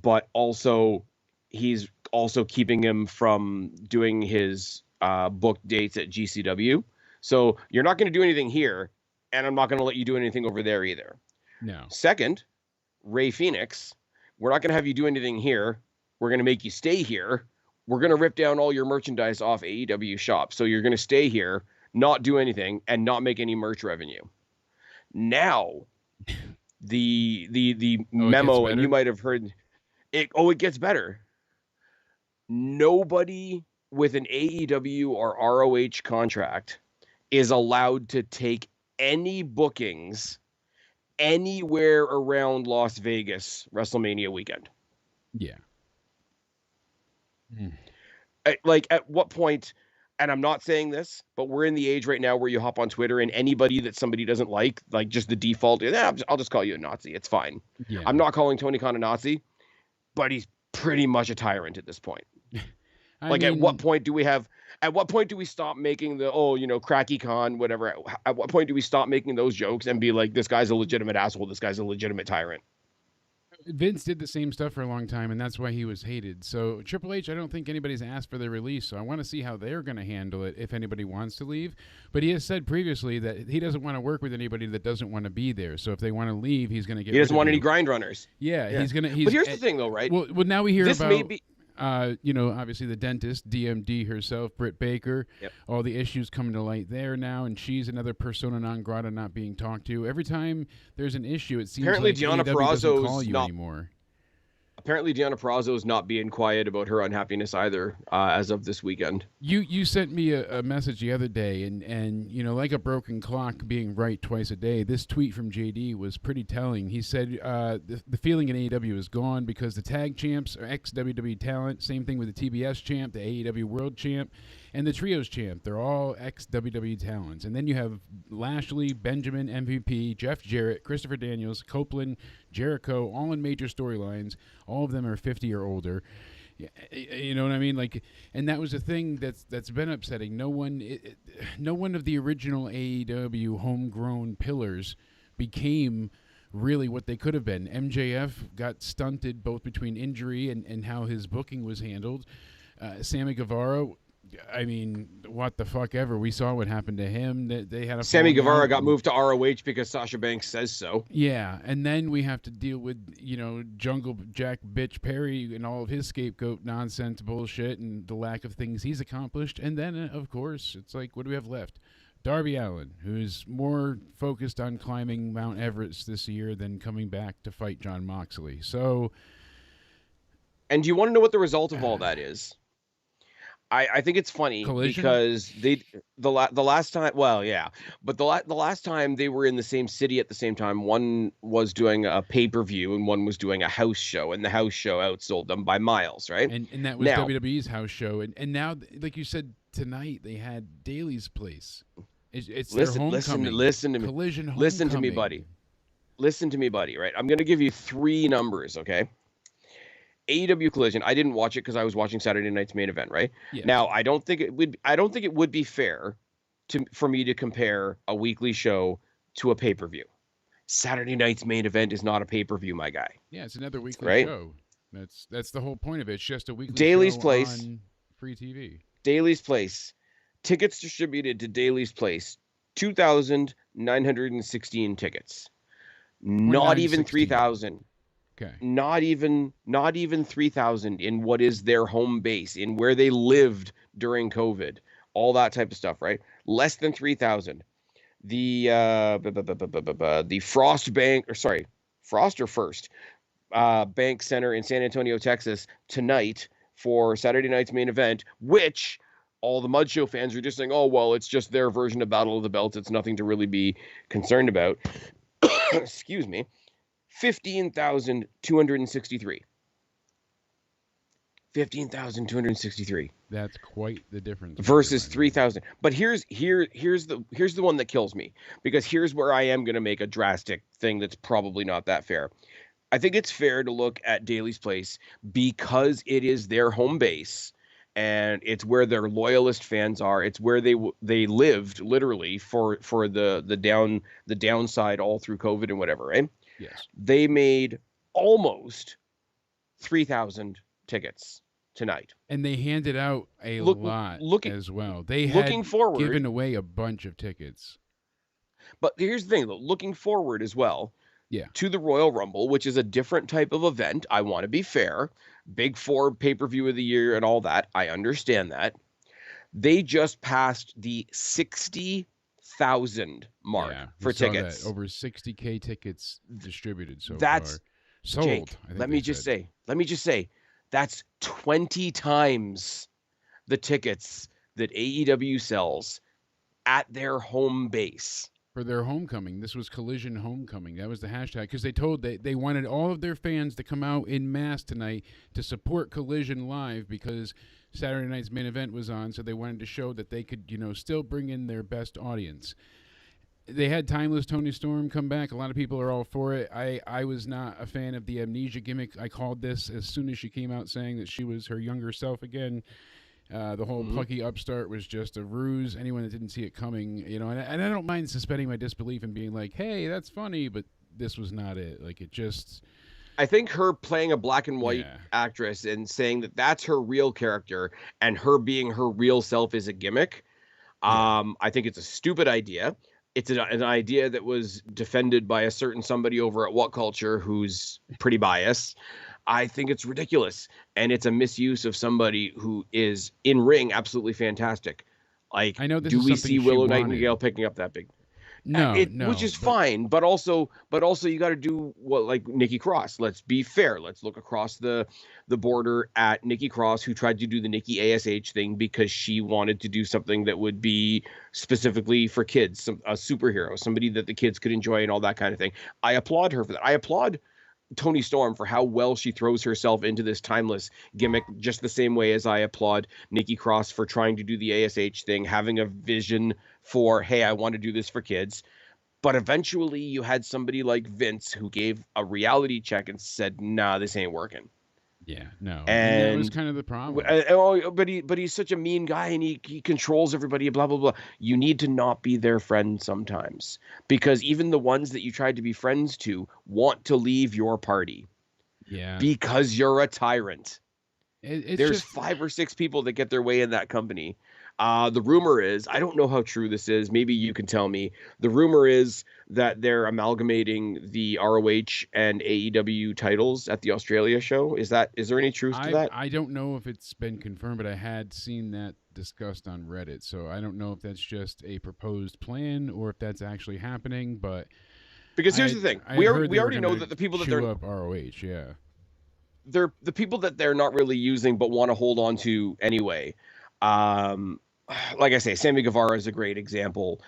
but also he's also keeping him from doing his book dates at GCW. So you're not going to do anything here, and I'm not going to let you do anything over there either. No. Second, Ray Phoenix, we're not going to have you do anything here. We're going to make you stay here. We're going to rip down all your merchandise off AEW shop. So you're going to stay here, not do anything, and not make any merch revenue. Now, the memo, and you might have heard it. Oh, it gets better. Nobody with an AEW or ROH contract is allowed to take any bookings anywhere around Las Vegas WrestleMania weekend. Yeah. Like, at what point, and I'm not saying this, but we're in the age right now where you hop on Twitter and anybody that somebody doesn't like just the default, I'll just call you a Nazi. It's fine. Yeah. I'm not calling Tony Khan a Nazi, but he's pretty much a tyrant at this point. At what point do we stop making the, Cracky Khan, whatever? At what point do we stop making those jokes and be like, this guy's a legitimate asshole, this guy's a legitimate tyrant? Vince did the same stuff for a long time, and that's why he was hated. So Triple H, I don't think anybody's asked for their release, so I want to see how they're going to handle it if anybody wants to leave. But he has said previously that he doesn't want to work with anybody that doesn't want to be there. So if they want to leave, he's going to get He doesn't want any you. grind runners. Yeah, yeah. he's going to... But here's the thing, though, right? Well, now we hear this about... May be... obviously the dentist, DMD herself, Britt Baker, yep. All the issues coming to light there now, and she's another persona non grata not being talked to. Every time there's an issue, it seems apparently like Deonna AEW doesn't call you not anymore. Apparently, Deonna Purrazzo is not being quiet about her unhappiness either, as of this weekend. You sent me a message the other day, and like a broken clock being right twice a day, this tweet from JD was pretty telling. He said the feeling in AEW is gone because the tag champs are ex-WWE talent. Same thing with the TBS champ, the AEW World champ, and the Trios champ. They're all ex-WWE talents. And then you have Lashley, Benjamin, MVP, Jeff Jarrett, Christopher Daniels, Copeland, Jericho, all in major storylines. All of them are 50 or older. You know what I mean? And that was a thing that's been upsetting. No one of the original AEW homegrown pillars became really what they could have been. MJF got stunted both between injury and how his booking was handled. Sammy Guevara, I mean, what the fuck ever. We saw what happened to him. They had a Sammy Guevara got moved to ROH because Sasha Banks says so. Yeah, and then we have to deal with, Jungle Jack Bitch Perry and all of his scapegoat nonsense bullshit and the lack of things he's accomplished. And then, of course, it's like, what do we have left? Darby Allin, who's more focused on climbing Mount Everest this year than coming back to fight Jon Moxley. So... And do you want to know what the result of all that is? I think it's funny Collision? Because the last time, well, yeah, but the last time they were in the same city at the same time, one was doing a pay-per-view and one was doing a house show, and the house show outsold them by miles, right? And that was WWE's house show, and now, like you said, tonight they had Daly's Place. It's their homecoming. Listen to me. Collision homecoming. Listen to me, buddy. Listen to me, buddy. Right, I'm gonna give you 3 numbers, okay? AEW Collision. I didn't watch it because I was watching Saturday night's main event. Right now, I don't think it would be fair for me to compare a weekly show to a pay-per-view. Saturday night's main event is not a pay-per-view, my guy. Yeah, it's another weekly show. That's the whole point of it. It's just a weekly Daly's show Place on free TV. Daly's Place. Tickets distributed to Daly's Place. 2,916 tickets. Not even 3,000. Okay. Not even 3,000 in what is their home base, in where they lived during COVID, all that type of stuff, right? Less than 3,000. The Frost or First Bank Center in San Antonio, Texas, tonight for Saturday night's main event, which all the Mud Show fans are just saying, oh, well, it's just their version of Battle of the Belts. It's nothing to really be concerned about. Excuse me. 15,263. 15,263. That's quite the difference. Versus 3,000. But here's the one that kills me, because here's where I am going to make a drastic thing that's probably not that fair. I think it's fair to look at Daly's Place because it is their home base and it's where their loyalist fans are. It's where they lived literally for the downside all through COVID and whatever, right? Yes. They made almost 3,000 tickets tonight. And they handed out a lot as well. They had given away a bunch of tickets. But here's the thing, though. Looking forward as well, to the Royal Rumble, which is a different type of event. I want to be fair. Big Four pay-per-view of the year and all that. I understand that. They just passed the 60,000 mark for tickets. Over 60K tickets distributed so That's far. Sold. Jake, let me just say, that's 20 times the tickets that AEW sells at their home base. For their homecoming. This was Collision Homecoming. That was the hashtag, because they wanted all of their fans to come out in mass tonight to support Collision live, because Saturday night's main event was on, so they wanted to show that they could, still bring in their best audience. They had Timeless Tony Storm come back. A lot of people are all for it. I was not a fan of the amnesia gimmick. I called this as soon as she came out saying that she was her younger self again. The whole plucky upstart was just a ruse. Anyone that didn't see it coming, and I don't mind suspending my disbelief and being like, hey, that's funny, but this was not it. Like, it just... I think her playing a black and white actress and saying that that's her real character and her being her real self is a gimmick. I think it's a stupid idea. It's an idea that was defended by a certain somebody over at What Culture who's pretty biased. I think it's ridiculous, and it's a misuse of somebody who is in ring absolutely fantastic. Like, I know this do is we something see she Willow wanted. Nightingale picking up that big? No, which is fine, but also you got to do what, like Nikki Cross. Let's be fair. Let's look across the border at Nikki Cross, who tried to do the Nikki ASH thing because she wanted to do something that would be specifically for kids, a superhero, somebody that the kids could enjoy and all that kind of thing. I applaud her for that. I applaud Tony Storm for how well she throws herself into this timeless gimmick, just the same way as I applaud Nikki Cross for trying to do the ASH thing, having a vision for, hey, I want to do this for kids. But eventually you had somebody like Vince who gave a reality check and said, nah, this ain't working. Yeah, no. And that was kind of the problem. But he's such a mean guy, and he controls everybody, blah, blah, blah. You need to not be their friend sometimes, because even the ones that you tried to be friends to want to leave your party. Yeah. Because you're a tyrant. There's just 5 or 6 people that get their way in that company. The rumor is, I don't know how true this is. Maybe you can tell me. The rumor is that they're amalgamating the ROH and AEW titles at the Australia show. Is there any truth to that? I don't know if it's been confirmed, but I had seen that discussed on Reddit. So I don't know if that's just a proposed plan or if that's actually happening. But because here's the thing, we already know that the people that they're up ROH, they're the people that they're not really using but want to hold on to anyway. Like I say, Sammy Guevara is a great example.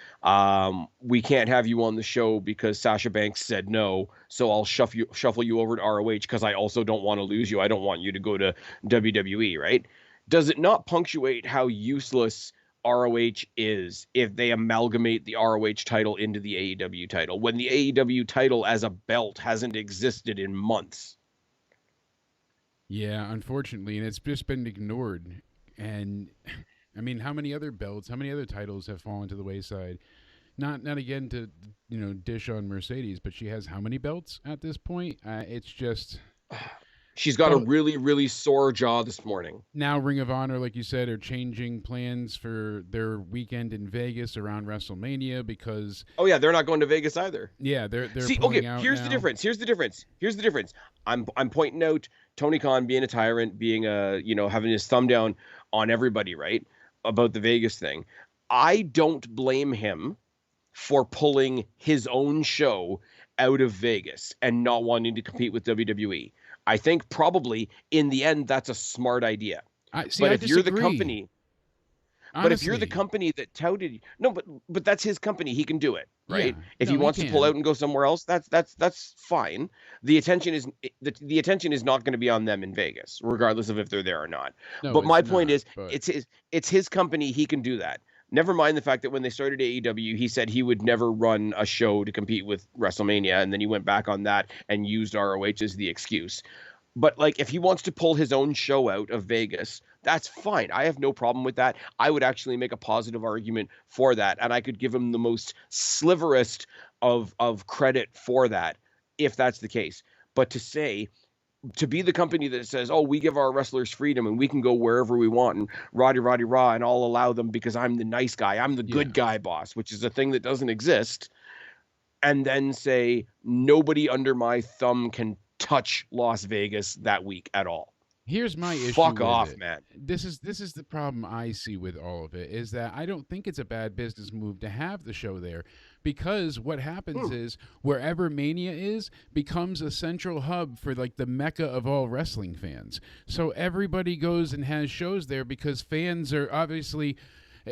We can't have you on the show because Sasha Banks said no, so I'll shuffle you over to ROH because I also don't want to lose you. I don't want you to go to WWE, right? Does it not punctuate how useless ROH is if they amalgamate the ROH title into the AEW title, when the AEW title as a belt hasn't existed in months? Yeah, unfortunately, and it's just been ignored. And I mean, how many other titles have fallen to the wayside? Not again to dish on Mercedes, but she has how many belts at this point? It's just she's got a really, really sore jaw this morning. Now Ring of Honor, like you said, are changing plans for their weekend in Vegas around WrestleMania because they're not going to Vegas either. Yeah, they're pulling out here's now. the difference. Here's the difference. I'm pointing out Tony Khan being a tyrant, being having his thumb down on everybody, right? About the Vegas thing. I don't blame him for pulling his own show out of Vegas and not wanting to compete with WWE. I think probably in the end that's a smart idea. But if you're the company, But if you're the Honestly, company that touted, no, but that's his company. He can do it, right? yeah, If he no, he wants to pull can. out and go somewhere else, that's fine. The attention is not going to be on them in Vegas, regardless of if they're there or not. No, But it's my point not. is, But it's his company. He can do that. Never mind the fact that when they started AEW, he said he would never run a show to compete with WrestleMania, and then he went back on that and used ROH as the excuse. But like, if he wants to pull his own show out of Vegas, that's fine. I have no problem with that. I would actually make a positive argument for that, and I could give him the most sliverest of credit for that if that's the case. But to be the company that says, "Oh, we give our wrestlers freedom and we can go wherever we want and roddy roddy rah, and I'll allow them because I'm the nice guy, I'm the yeah. good guy boss," which is a thing that doesn't exist, and then say nobody under my thumb can touch Las Vegas that week at all. Here's my issue Fuck with off, it. man. This is the problem I see with all of it is that I don't think it's a bad business move to have the show there, because what happens is wherever Mania is becomes a central hub for like the mecca of all wrestling fans. So everybody goes and has shows there because fans are obviously.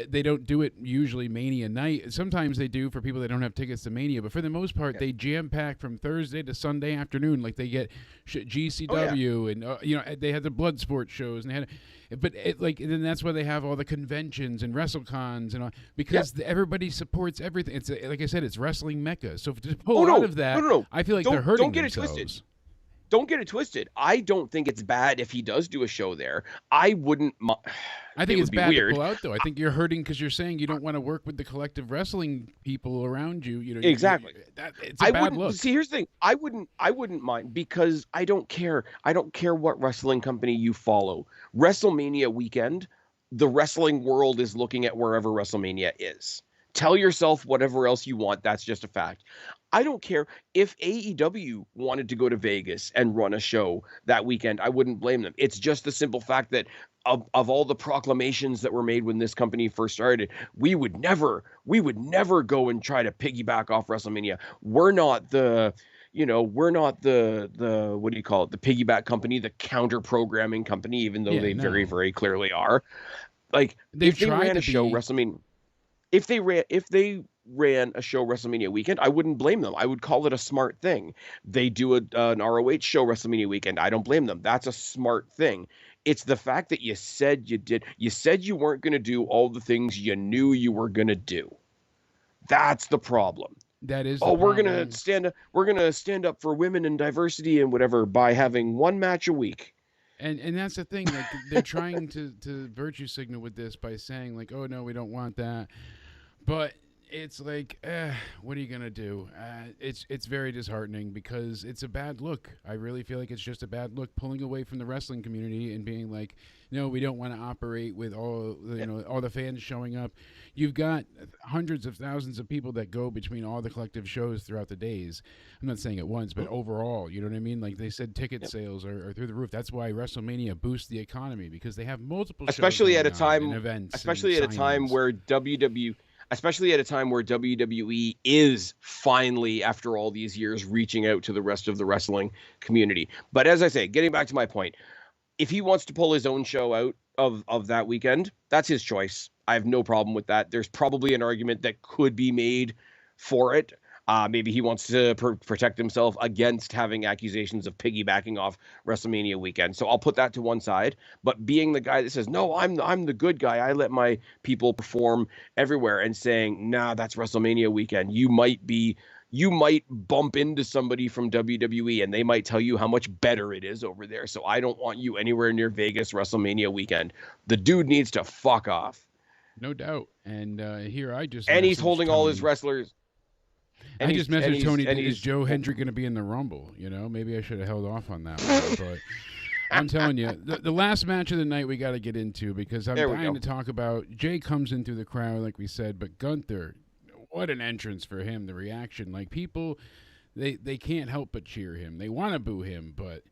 They don't do it usually Mania night. Sometimes they do for people that don't have tickets to Mania, but for the most part, they jam pack from Thursday to Sunday afternoon. Like they get GCW and they had the blood sport shows and they had, but then that's why they have all the conventions and WrestleCons and all, because everybody supports everything. It's like I said, it's wrestling mecca. So to pull out of that, no. I feel like they're hurting Don't get themselves. it twisted. Don't get it twisted. I don't think it's bad if he does do a show there. I wouldn't. I think it's bad weird. to pull out, though. I think you're hurting because you're saying you don't want to work with the collective wrestling people around you. You know, exactly. It's a bad look. See, here's the thing. I wouldn't mind because I don't care. I don't care what wrestling company you follow. WrestleMania weekend, the wrestling world is looking at wherever WrestleMania is. Tell yourself whatever else you want. That's just a fact. I don't care if AEW wanted to go to Vegas and run a show that weekend. I wouldn't blame them. It's just the simple fact that of all the proclamations that were made when this company first started, we would never go and try to piggyback off WrestleMania. We're not the what do you call it? The piggyback company, the counter programming company, even though they very, very clearly are. Like if they ran a show WrestleMania, if they ran a show WrestleMania weekend, I wouldn't blame them. I would call it a smart thing. They do an ROH show WrestleMania weekend. I don't blame them. That's a smart thing. It's the fact that you said you did. You said you weren't going to do all the things you knew you were going to do. That's the problem. That is. We're gonna stand up for women and diversity and whatever by having one match a week. And that's the thing. Like they're trying to virtue signal with this by saying like, oh no, we don't want that, but. It's like, what are you gonna do? It's very disheartening because it's a bad look. I really feel like it's just a bad look, pulling away from the wrestling community and being like, no, we don't want to operate with all all the fans showing up. You've got hundreds of thousands of people that go between all the collective shows throughout the days. I'm not saying at once, but overall, you know what I mean? Like they said, ticket sales are through the roof. That's why WrestleMania boosts the economy because they have multiple especially shows at a time and events, especially at a time where especially at a time where WWE is finally, after all these years, reaching out to the rest of the wrestling community. But as I say, getting back to my point, if he wants to pull his own show out of that weekend, that's his choice. I have no problem with that. There's probably an argument that could be made for it. Maybe he wants to protect himself against having accusations of piggybacking off WrestleMania weekend. So I'll put that to one side. But being the guy that says, no, I'm the good guy. I let my people perform everywhere, and saying, nah, that's WrestleMania weekend. You might bump into somebody from WWE and they might tell you how much better it is over there. So I don't want you anywhere near Vegas WrestleMania weekend. The dude needs to fuck off. No doubt. And here I just and he's holding all his wrestlers. I just messaged Tony, is Joe Hendrick going to be in the Rumble? You know, maybe I should have held off on that one. But I'm telling you, the last match of the night we got to get into because I'm dying to talk about. Jay comes in through the crowd, like we said, but Gunther, what an entrance for him, the reaction. Like, people, they can't help but cheer him. They want to boo him, but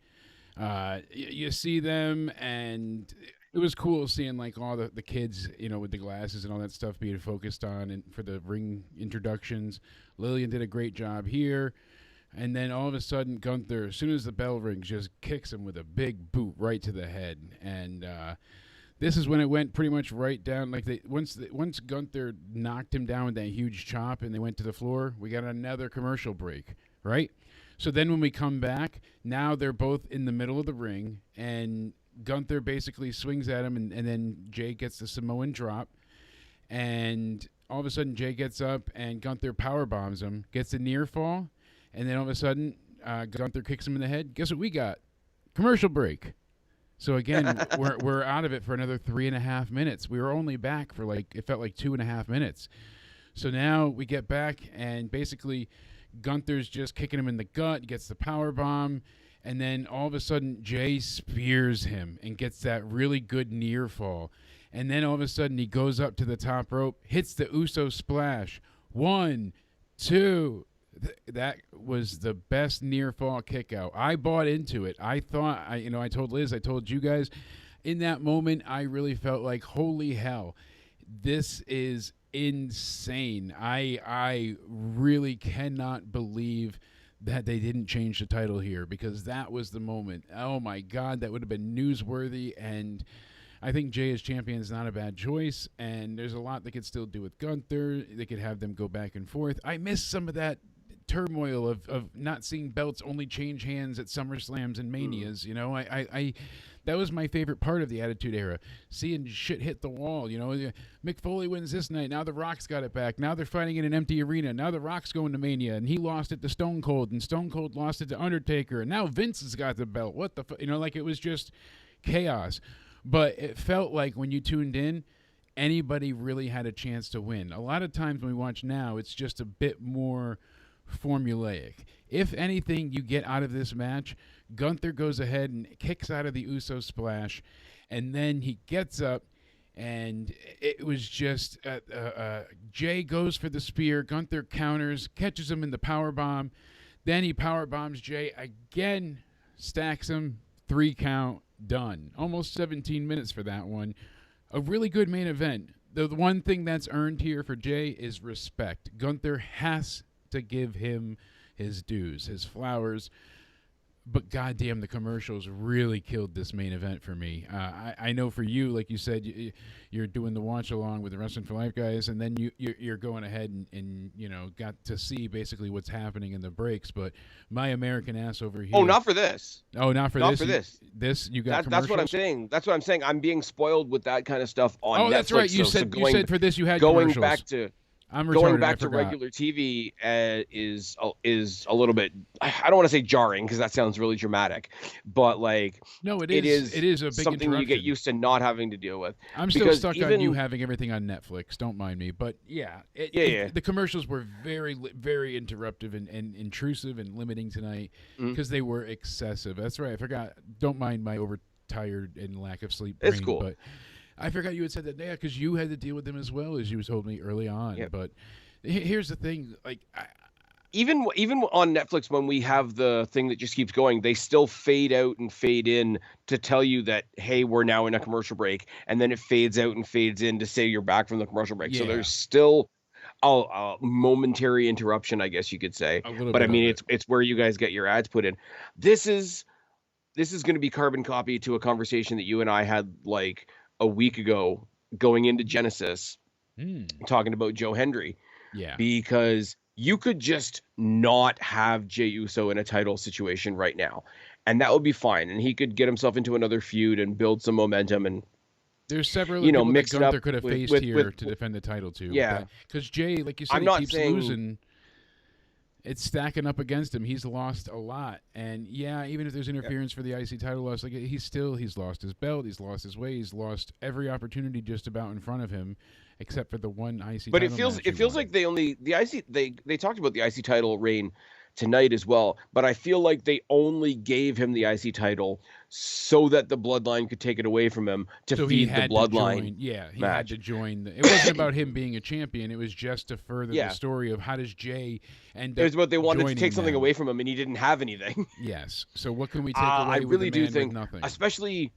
you see them, and it was cool seeing like all the kids, you know, with the glasses and all that stuff being focused on and for the ring introductions. Lillian did a great job here. And then all of a sudden, Gunther, as soon as the bell rings, just kicks him with a big boot right to the head. And this is when it went pretty much right down. Like once Gunther knocked him down with that huge chop and they went to the floor, we got another commercial break, right? So then when we come back, now they're both in the middle of the ring, and Gunther basically swings at him, and then Jay gets the Samoan drop, and all of a sudden Jay gets up and Gunther power bombs him, gets a near fall, and then all of a sudden Gunther kicks him in the head. Guess what we got? Commercial break. So again, we're out of it for another 3.5 minutes. We were only back for it felt like 2.5 minutes. So now we get back, and basically Gunther's just kicking him in the gut, gets the power bomb, and then all of a sudden Jay spears him and gets that really good near fall. And then all of a sudden he goes up to the top rope, hits the Uso splash. 1, 2. That was the best near fall kick out. I bought into it. I thought, I told Liz, I told you guys, in that moment, I really felt like, holy hell, this is insane. I really cannot believe that they didn't change the title here, because that was the moment. Oh my God, that would have been newsworthy, and I think Jay as champion is not a bad choice, and there's a lot they could still do with Gunther. They could have them go back and forth. I miss some of that turmoil of not seeing belts only change hands at SummerSlams and Manias. I that was my favorite part of the Attitude Era, seeing shit hit the wall. Mick Foley wins this night, now The Rock's got it back, now they're fighting in an empty arena, now The Rock's going to Mania, and he lost it to Stone Cold, and Stone Cold lost it to Undertaker, and now Vince has got the belt. What the it was just chaos. But it felt like when you tuned in, anybody really had a chance to win. A lot of times when we watch now, it's just a bit more formulaic. If anything you get out of this match, Gunther goes ahead and kicks out of the Uso splash, and then he gets up, and it was just Jay goes for the spear, Gunther counters, catches him in the power bomb, then he power bombs Jay again, stacks him, 3 count, done. Almost 17 minutes for that one. A really good main event. The one thing that's earned here for Jay is respect. Gunther has to give him his dues, his flowers. But goddamn, the commercials really killed this main event for me. I know for you, like you said, you're doing the watch along with the Wrestling for Life guys, and then you're going ahead and got to see basically what's happening in the breaks. But my American ass over here. Oh, not for this. Oh, not for not this. For this. This you got. That's what I'm saying. That's what I'm saying. I'm being spoiled with that kind of stuff on Netflix. Oh, that's right. You said for this you had going commercials. back to. I'm retarded, going back to regular TV is a little bit, I don't want to say jarring because that sounds really dramatic, but no, it is a big something you get used to not having to deal with. I'm still stuck on you having everything on Netflix. Don't mind me, but yeah, the commercials were very, very interruptive and intrusive and limiting tonight because they were excessive. That's right. I forgot. Don't mind my overtired and lack of sleep brain, it's cool. But I forgot you had said that, yeah, because you had to deal with them as well, as you told me early on. Yep. But here's the thing, even on Netflix, when we have the thing that just keeps going, they still fade out and fade in to tell you that, hey, we're now in a commercial break, and then it fades out and fades in to say you're back from the commercial break. Yeah. So there's still a momentary interruption, I guess you could say. But I mean, it's where you guys get your ads put in. This is going to be carbon copy to a conversation that you and I had a week ago going into Genesis, talking about Joe Hendry. Yeah. Because you could just not have Jey Uso in a title situation right now, and that would be fine. And he could get himself into another feud and build some momentum. And there's several people that Gunther could have faced here to defend the title too. Yeah. Because Jay, like you said, he keeps losing. It's stacking up against him. He's lost a lot. And, yeah, even if there's interference for the IC title loss, he's lost his belt. He's lost his way. He's lost every opportunity just about in front of him, except for the one IC but title it feels like they talked about the IC title reign tonight as well, but I feel like they only gave him the IC title so that the Bloodline could take it away from him to feed the Bloodline. He had to join. It wasn't about him being a champion. It was just to further the story of how does Jay end up. It was about they wanted to take something away from him, and he didn't have anything. Yes. So what can we take away? I really do think, nothing? Especially,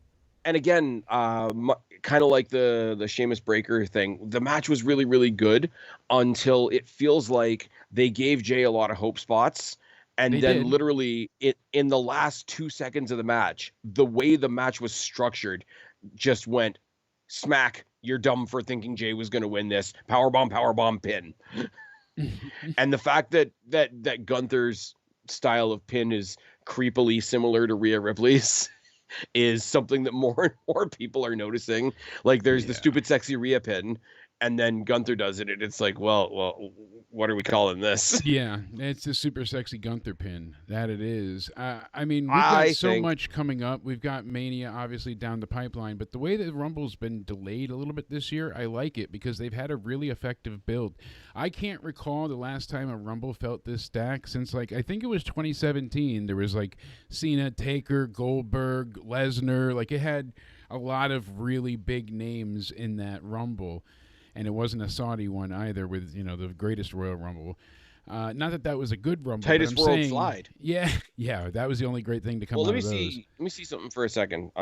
and again, kind of like the Sheamus Breaker thing. The match was really, really good until it feels like they gave Jay a lot of hope spots. And then literally in the last 2 seconds of the match, the way the match was structured just went smack, you're dumb for thinking Jay was going to win this. Powerbomb, pin. And the fact that Gunther's style of pin is creepily similar to Rhea Ripley's is something that more and more people are noticing. Like, there's the stupid sexy Rhea pin, and then Gunther does it, and it's like, well, what are we calling this? Yeah, it's a super sexy Gunther pin. That it is. I mean, we've got so much coming up. We've got Mania obviously down the pipeline, but the way that Rumble's been delayed a little bit this year, I like it because they've had a really effective build. I can't recall the last time a Rumble felt this stacked since, like, I think it was 2017. There was like Cena, Taker, Goldberg, Lesnar. Like, it had a lot of really big names in that Rumble. And it wasn't a Saudi one either with, the greatest Royal Rumble. Not that was a good Rumble. Tightest world slide. Yeah, that was the only great thing to come out of those. Let me see something for a second.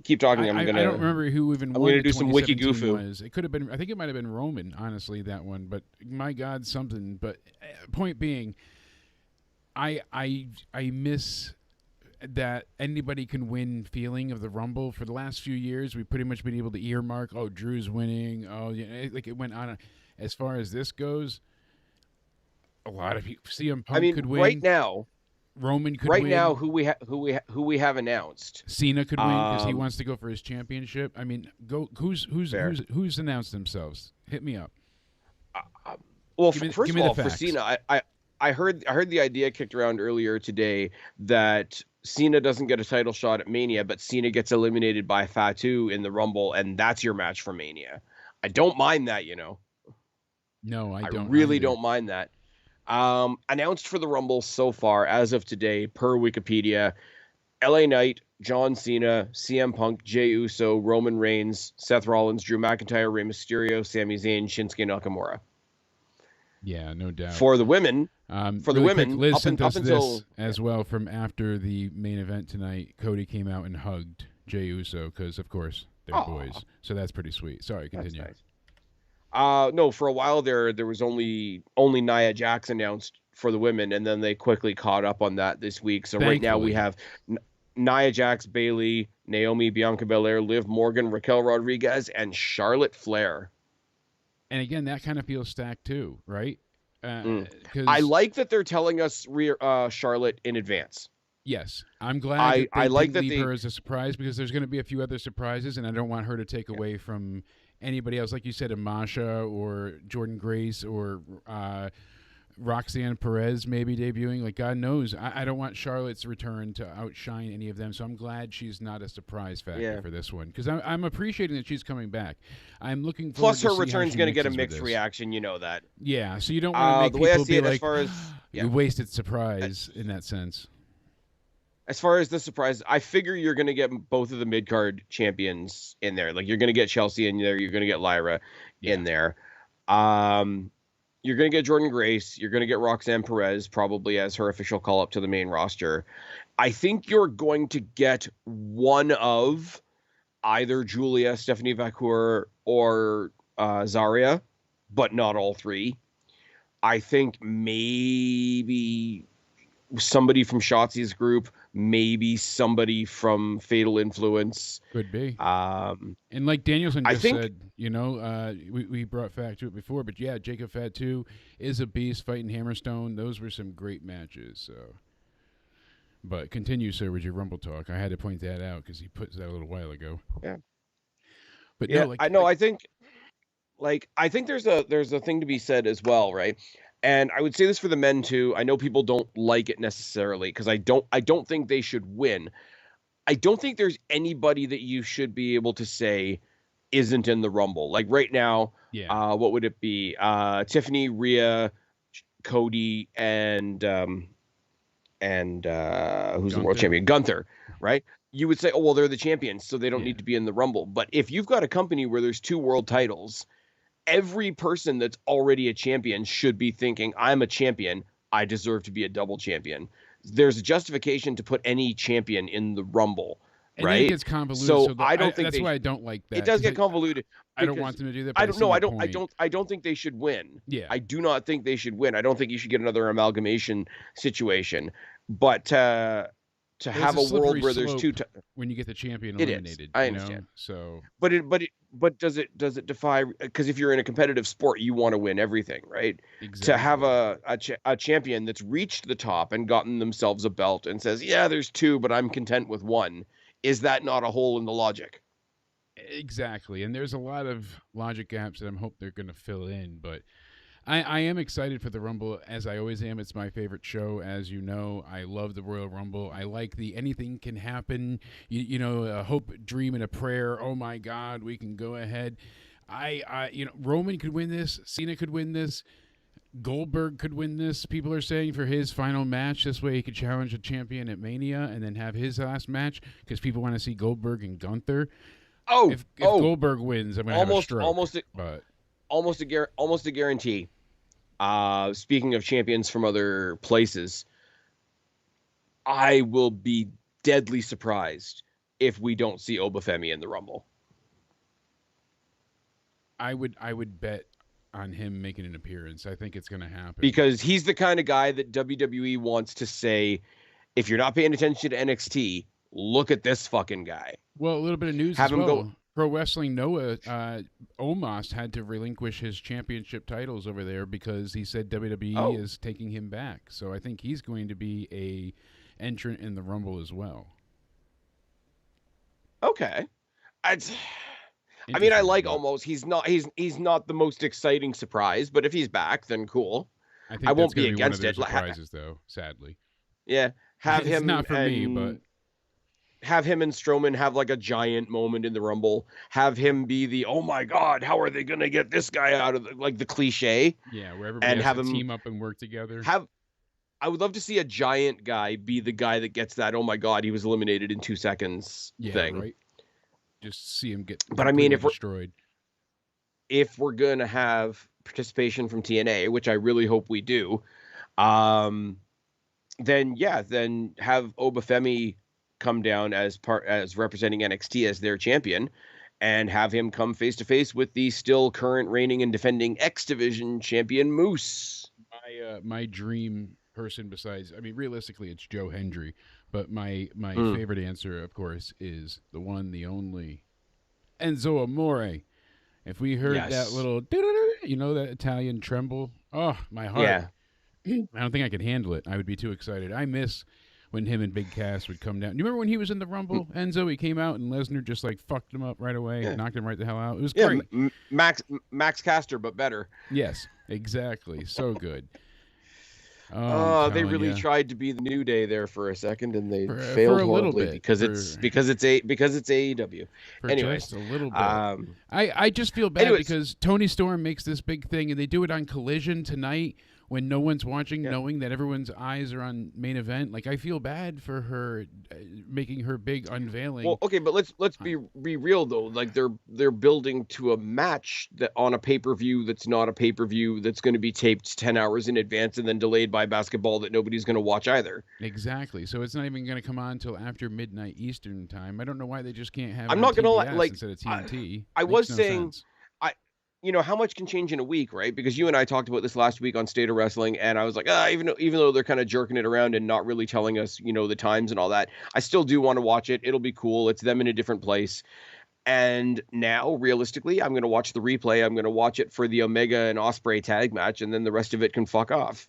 Keep talking. I don't remember who even won. I'm going to do some wiki goofoo. It could have been, I think it might have been Roman, honestly, that one. But my God, something. But point being, I miss that anybody can win feeling of the Rumble. For the last few years, we've pretty much been able to earmark, Drew's winning. Like it went on. As far as this goes, a lot of people, CM Punk could win. Right now, Roman could win. Right now, who we have announced? Cena could win because he wants to go for his championship. I mean, who's announced themselves? Hit me up. Well, first of all, for Cena, I heard the idea kicked around earlier today that Cena doesn't get a title shot at Mania, but Cena gets eliminated by Fatu in the Rumble, and that's your match for Mania. I don't mind that, No, I don't. I really don't mind that. Announced for the Rumble so far, as of today, per Wikipedia, LA Knight, John Cena, CM Punk, Jey Uso, Roman Reigns, Seth Rollins, Drew McIntyre, Rey Mysterio, Sami Zayn, Shinsuke Nakamura. Yeah, no doubt. For the women, Liz sent us this as well from after the main event tonight. Cody came out and hugged Jey Uso because, of course, they're boys. So that's pretty sweet. Sorry, continue. That's nice. No, for a while there was only Nia Jax announced for the women, and then they quickly caught up on that this week. So right now we have Nia Jax, Bayley, Naomi, Bianca Belair, Liv Morgan, Raquel Rodriguez, and Charlotte Flair. And again, that kind of feels stacked too, right? I like that they're telling us Charlotte in advance. Yes, I'm glad I like that leave her as a surprise because there's going to be a few other surprises, and I don't want her to take away from anybody else, like you said, Masha or Jordan Grace or Roxanne Perez maybe debuting. Like, God knows, I don't want Charlotte's return to outshine any of them. So I'm glad she's not a surprise factor for this one because I'm appreciating that she's coming back. I'm looking forward Plus, to her see return's going to get a mixed reaction. You know that. Yeah, so you don't want to make people be like, as far as you wasted surprise in that sense. As far as the surprise, I figure you're going to get both of the mid-card champions in there. Like, you're going to get Chelsea in there. You're going to get Lyra in there. You're going to get Jordan Grace. You're going to get Roxanne Perez probably as her official call-up to the main roster. I think you're going to get one of either Julia, Stephanie Vacour, or Zarya, but not all three. I think maybe somebody from Shotzi's group, maybe somebody from Fatal Influence. Could be. And like Danielson just said, we brought Fatu to it before, but yeah, Jacob Fatu is a beast fighting Hammerstone. Those were some great matches. So, but continue, sir, with your Rumble talk. I had to point that out because he put that a little while ago. Yeah. But yeah, I think there's a thing to be said as well, right? And I would say this for the men too. I know people don't like it necessarily because I don't think they should win. I don't think there's anybody that you should be able to say isn't in the Rumble. Like right now, what would it be? Tiffany, Rhea, Cody, and who's the world champion? Gunther, right? You would say, oh, well, they're the champions, so they don't need to be in the Rumble. But if you've got a company where there's 2 world titles, every person that's already a champion should be thinking, I'm a champion. I deserve to be a double champion. There's a justification to put any champion in the Rumble, right? And it gets convoluted. So I don't think that's why I don't like that. It does get convoluted. I don't want them to do that. I don't know. I don't think they should win. Yeah. I do not think they should win. I don't think you should get another amalgamation situation. But to But have it's a world slippery where there's two. slope when you get the champion It is. eliminated. I you know? understand. So, But does it defy? Because if you're in a competitive sport, you want to win everything, right? exactly. To have a champion that's reached the top and gotten themselves a belt and says, yeah, there's two, but I'm content with one. Is that not a hole in the logic? Exactly. And there's a lot of logic gaps that I'm hope they're going to fill in, but I am excited for the Rumble, as I always am. It's my favorite show, as you know. I love the Royal Rumble. I like the anything can happen, you know, a hope, dream, and a prayer. Oh my God, we can go ahead. Roman could win this. Cena could win this. Goldberg could win this. People are saying for his final match. This way he could challenge a champion at Mania and then have his last match because people want to see Goldberg and Gunther. If Goldberg wins, I'm going to have a stroke. Almost a guarantee. Speaking of champions from other places, I will be deadly surprised if we don't see Obafemi in the Rumble. I would bet on him making an appearance. I think it's going to happen. Because he's the kind of guy that WWE wants to say, if you're not paying attention to NXT, look at this fucking guy. Well, a little bit of news Have as him well. go. Pro Wrestling Noah, Omos had to relinquish his championship titles over there because he said WWE is taking him back. So I think he's going to be a entrant in the Rumble as well. Okay. I mean, I like Omos. He's not the most exciting surprise, but if he's back, then cool. I won't be against it. One of their surprises, though, sadly. Yeah, have it's him. Not for me, but. Have him and Strowman have like a giant moment in the Rumble. Have him be the, oh my God, how are they going to get this guy out of the cliche? Yeah, where everybody has to team up and work together. I would love to see a giant guy be the guy that gets that, oh my God, he was eliminated in 2 seconds thing. Right. Just see him get but I mean, destroyed. If we're going to have participation from TNA, which I really hope we do, then have Obafemi come down as representing NXT as their champion and have him come face to face with the still current reigning and defending X Division champion Moose. My dream person besides, I mean, realistically it's Joe Hendry, but my favorite answer, of course, is the one, the only Enzo Amore. If we heard that little, that Italian tremble, oh, my heart. Yeah. I don't think I could handle it. I would be too excited. I miss when him and Big Cass would come down. You remember when he was in the Rumble, Enzo? He came out and Lesnar just like fucked him up right away, knocked him right the hell out. It was great. Max Caster, but better. Yes, exactly. So good. They really tried to be the New Day there for a second, and they failed for a little horribly bit, because it's AEW. Anyway, just a little bit. I just feel bad because Tony Storm makes this big thing, and they do it on Collision tonight when no one's watching, knowing that everyone's eyes are on main event. Like, I feel bad for her making her big unveiling. Well, okay, but let's be real though. Like they're building to a match that on a pay-per-view that's not a pay-per-view that's going to be taped 10 hours in advance and then delayed by basketball that nobody's going to watch either. Exactly. So it's not even going to come on until after midnight Eastern time. I don't know why they just can't have. I'm not going to like instead of TNT. I was saying. Sense. How much can change in a week, right? Because you and I talked about this last week on State of Wrestling, and I was like, even though they're kind of jerking it around and not really telling us, the times and all that, I still do want to watch it. It'll be cool. It's them in a different place. And now, realistically, I'm going to watch the replay. I'm going to watch it for the Omega and Ospreay tag match, and then the rest of it can fuck off.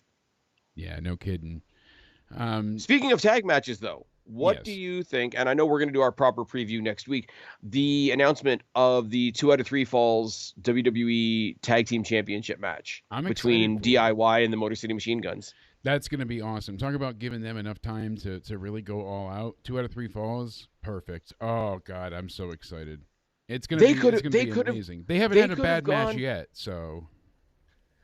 Yeah, no kidding. Speaking of tag matches, though, what do you think? And I know we're going to do our proper preview next week. The announcement of the 2 out of 3 Falls WWE Tag Team Championship match between DIY and the Motor City Machine Guns. That's going to be awesome. Talk about giving them enough time to really go all out. 2 out of 3 Falls, perfect. Oh God, I'm so excited. It's going to be amazing. They haven't had a bad match yet, so.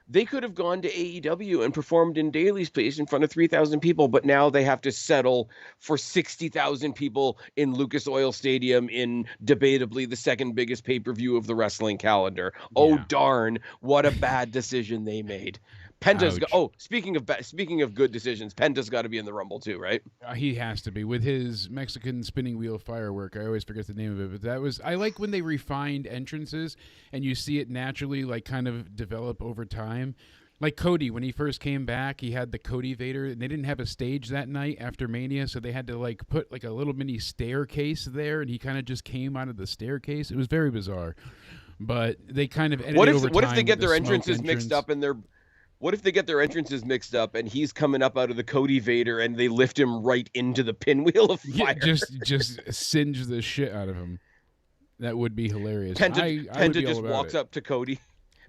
They could have gone to AEW and performed in Daly's place in front of 3,000 people, but now they have to settle for 60,000 people in Lucas Oil Stadium in debatably the second biggest pay-per-view of the wrestling calendar. Oh, darn. What a bad decision they made. Penta's Ouch. speaking of good decisions, Penta's got to be in the Rumble too, right? He has to be with his Mexican spinning wheel firework. I always forget the name of it, but I like when they refined entrances and you see it naturally, like kind of develop over time. Like Cody, when he first came back, he had the Cody Vader, and they didn't have a stage that night after Mania, so they had to like put like a little mini staircase there, and he kind of just came out of the staircase. It was very bizarre, but they kind of edited over time. What if they get with their the smoke entrances mixed up and they're What if they get their entrances mixed up and he's coming up out of the Cody Vader and they lift him right into the pinwheel of fire? Yeah, just singe the shit out of him. That would be hilarious. Penta just walks up to Cody.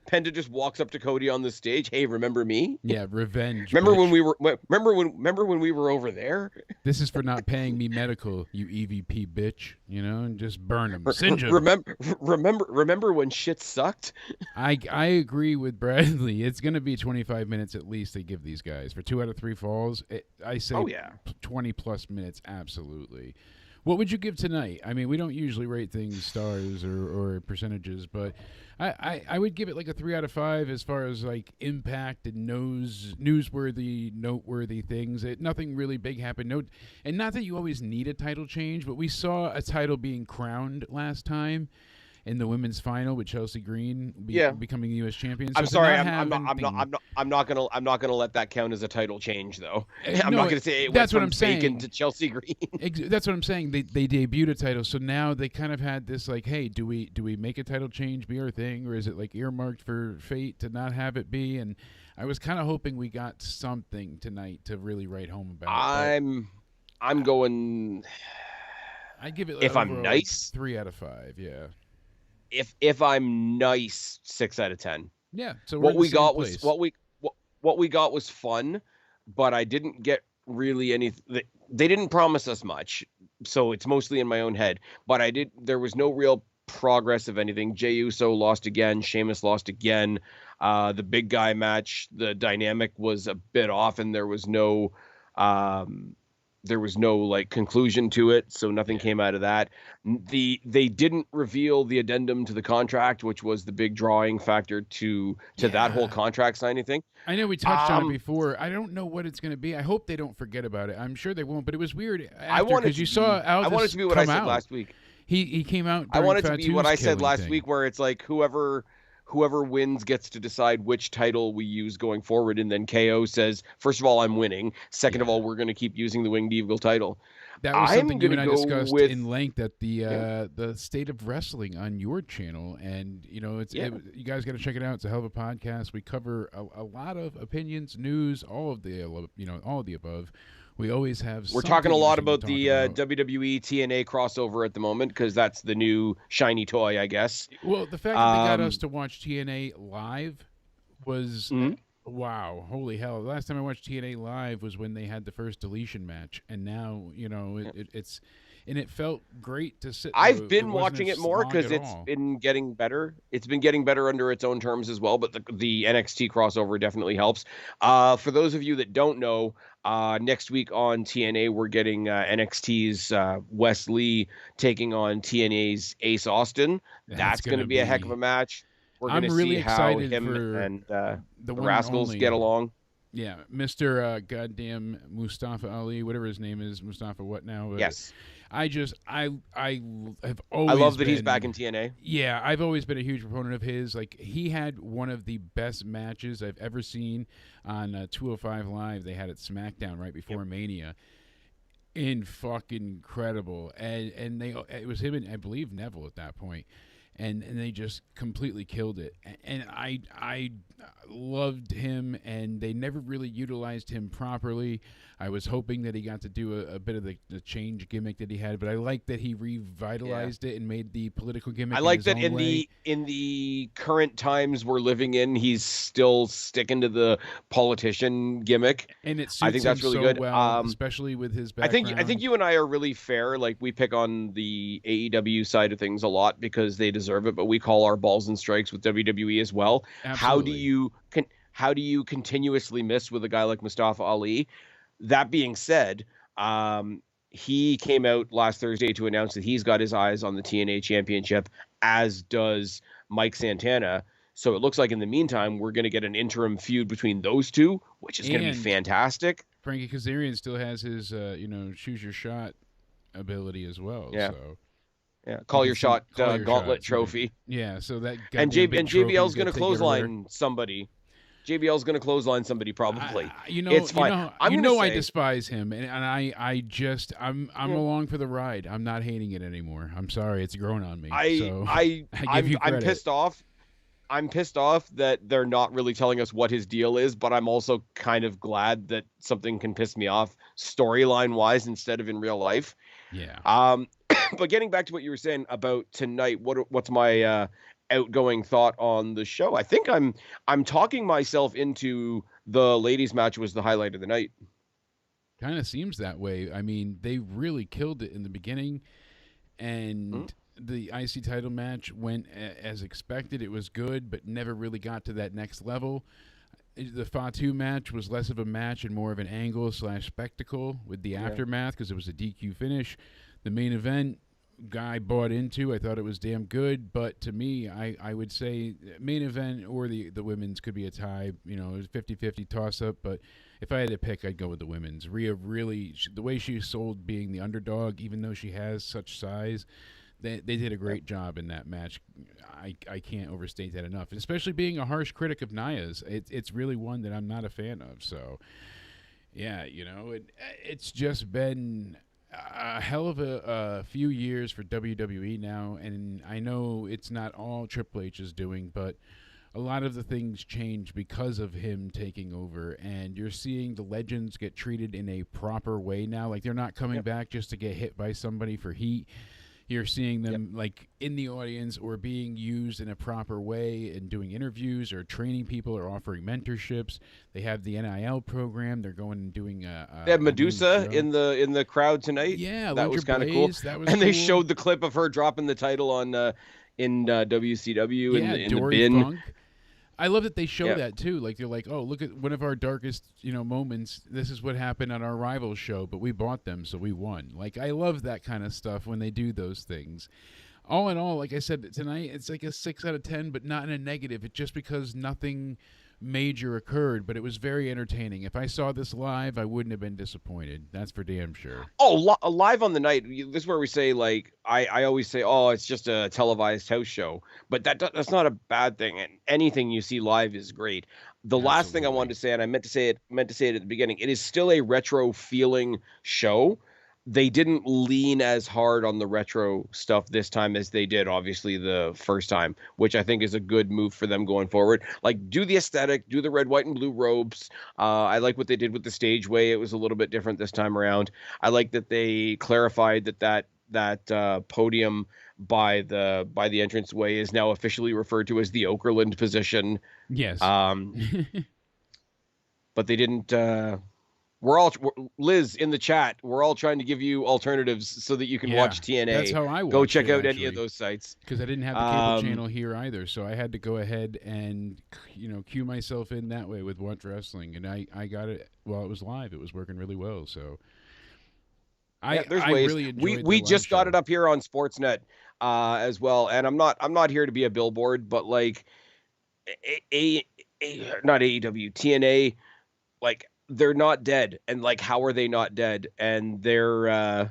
Penta just walks up to Cody on the stage. Hey, remember me? Yeah, revenge. Remember bitch. when we were over there? This is for not paying me medical, you EVP bitch. You know, and just burn him. Singe him. Remember when shit sucked? I agree with Bradley. It's going to be 25 minutes at least they give these guys. For 2 out of 3 falls, I say 20 plus minutes, absolutely. What would you give tonight? I mean, we don't usually rate things stars or percentages, but I would give it like a 3 out of 5 as far as like impact and newsworthy, noteworthy things. Nothing really big happened. And not that you always need a title change, but we saw a title being crowned last time in the women's final with Chelsea Green becoming the U.S. champion. So I'm sorry, I'm not gonna let that count as a title change though. I'm not gonna say it went from Bacon to Chelsea Green. That's what I'm saying. They debuted a title, so now they kind of had this like, hey, do we make a title change be our thing, or is it like earmarked for fate to not have it be? And I was kind of hoping we got something tonight to really write home about. I'm going. I'd give it if I'm nice 3 out of 5. Yeah. If I'm nice, 6 out of 10. Yeah. So what we got was fun, but I didn't get really anything. They didn't promise us much, so it's mostly in my own head. But there was no real progress of anything. Jey Uso lost again. Sheamus lost again. The big guy match, the dynamic was a bit off, and there was no like conclusion to it, so nothing came out of that. They didn't reveal the addendum to the contract, which was the big drawing factor to that whole contract signing thing. I know we touched on it before. I don't know what it's going to be. I hope they don't forget about it. I'm sure they won't, but it was weird because you saw Aldis I want it to be what I said out. last week. He came out. I want it to be what I said last thing. week, where it's like whoever wins gets to decide which title we use going forward. And then KO says, first of all, I'm winning. Second of all, we're going to keep using the Winged Eagle title. That was something you and I discussed in length at the State of Wrestling on your channel. And, you know, you guys got to check it out. It's a hell of a podcast. We cover a lot of opinions, news, all of the above. We always have. We're talking a lot about the WWE TNA crossover at the moment because that's the new shiny toy, I guess. Well, the fact that they got us to watch TNA live was wow, holy hell! The last time I watched TNA live was when they had the first deletion match, and now it felt great to sit. I've been watching it more because it's been getting better. It's been getting better under its own terms as well. But the NXT crossover definitely helps. For those of you that don't know, next week on TNA we're getting NXT's Wes Lee taking on TNA's Ace Austin. That's going to be a heck of a match. We're going to see how him and the Rascals get along. Yeah, Mr. Goddamn Mustafa Ali, whatever his name is, Mustafa what now? Yes. I have always. I love that he's back in TNA. Yeah, I've always been a huge proponent of his. Like, he had one of the best matches I've ever seen on 205 Live. They had it SmackDown right before Mania. Fucking incredible. And it was him and I believe Neville at that point. And they just completely killed it. And I loved him, and they never really utilized him properly. I was hoping that he got to do a bit of the change gimmick that he had, but I like that he revitalized it and made the political gimmick. I like that in the current times we're living in, he's still sticking to the politician gimmick, and it suits I think that's really good. Well, especially with his background. I think you and I are really fair. Like, we pick on the AEW side of things a lot because they deserve it, but we call our balls and strikes with WWE as well. Absolutely. How do you continuously miss with a guy like Mustafa Ali? That being said, he came out last Thursday to announce that he's got his eyes on the TNA Championship, as does Mike Santana. So it looks like in the meantime, we're going to get an interim feud between those two, which is going to be fantastic. Frankie Kazarian still has his, choose your shot ability as well. Yeah. So. Yeah, call your shot gauntlet trophy. Yeah, so that and JBL's going to clothesline somebody. JBL's going to clothesline somebody probably. It's fine. I despise him, and I'm along for the ride. I'm not hating it anymore. I'm sorry, it's grown on me. I'm pissed off. I'm pissed off that they're not really telling us what his deal is, but I'm also kind of glad that something can piss me off storyline wise instead of in real life. Yeah. But getting back to what you were saying about tonight, what's my outgoing thought on the show? I think I'm talking myself into the ladies match was the highlight of the night. Kind of seems that way. I mean, they really killed it in the beginning, and the IC title match went as expected. It was good, but never really got to that next level. The Fatu match was less of a match and more of an angle/spectacle with the aftermath because it was a DQ finish. The main event, guy bought into. I thought it was damn good, but to me, I would say main event or the women's could be a tie. It was 50-50 toss-up, but if I had to pick, I'd go with the women's. Rhea really, the way she sold being the underdog, even though she has such size, they did a great job in that match. I can't overstate that enough, especially being a harsh critic of Nia's. It's really one that I'm not a fan of. So, yeah, it's just been a hell of a few years for WWE now, and I know it's not all Triple H's doing, but a lot of the things change because of him taking over, and you're seeing the legends get treated in a proper way now. Like, they're not coming back just to get hit by somebody for heat. You're seeing them like in the audience or being used in a proper way and doing interviews or training people or offering mentorships. They have the NIL program. They're going and doing they have Medusa in the crowd tonight. Yeah, that was kind of cool. That was and cool. They showed the clip of her dropping the title on in WCW in the bin. Funk. I love that they show that too. Like, they're like, oh, look at one of our darkest, moments. This is what happened on our rival show, but we bought them, so we won. Like, I love that kind of stuff when they do those things. All in all, like I said, tonight it's like a 6 out of 10, but not in a negative. It's just because nothing major occurred, but it was very entertaining. If I saw this live, I wouldn't have been disappointed. That's for damn sure. Oh, live on the night. This is where we say, like, I always say, oh, it's just a televised house show, but that's not a bad thing. And anything you see live is great. The last thing I wanted to say, and I meant to say it at the beginning, it is still a retro feeling show. They didn't lean as hard on the retro stuff this time as they did, obviously, the first time, which I think is a good move for them going forward. Like, do the aesthetic, do the red, white, and blue robes. I like what they did with the stageway. It was a little bit different this time around. I like that they clarified that podium by the entranceway is now officially referred to as the Okerlund position. Yes. But they didn't... Liz in the chat, we're all trying to give you alternatives so that you can watch TNA. That's how I go check out actually, any of those sites. Because I didn't have the cable channel here either, so I had to go ahead and cue myself in that way with Watch Wrestling, and I got it while it was live. It was working really well, so there's ways. Really enjoyed we the just live got show. it up here on Sportsnet as well, and I'm not here to be a billboard, but like not AEW, TNA, like. They're not dead, and like, how are they not dead? And their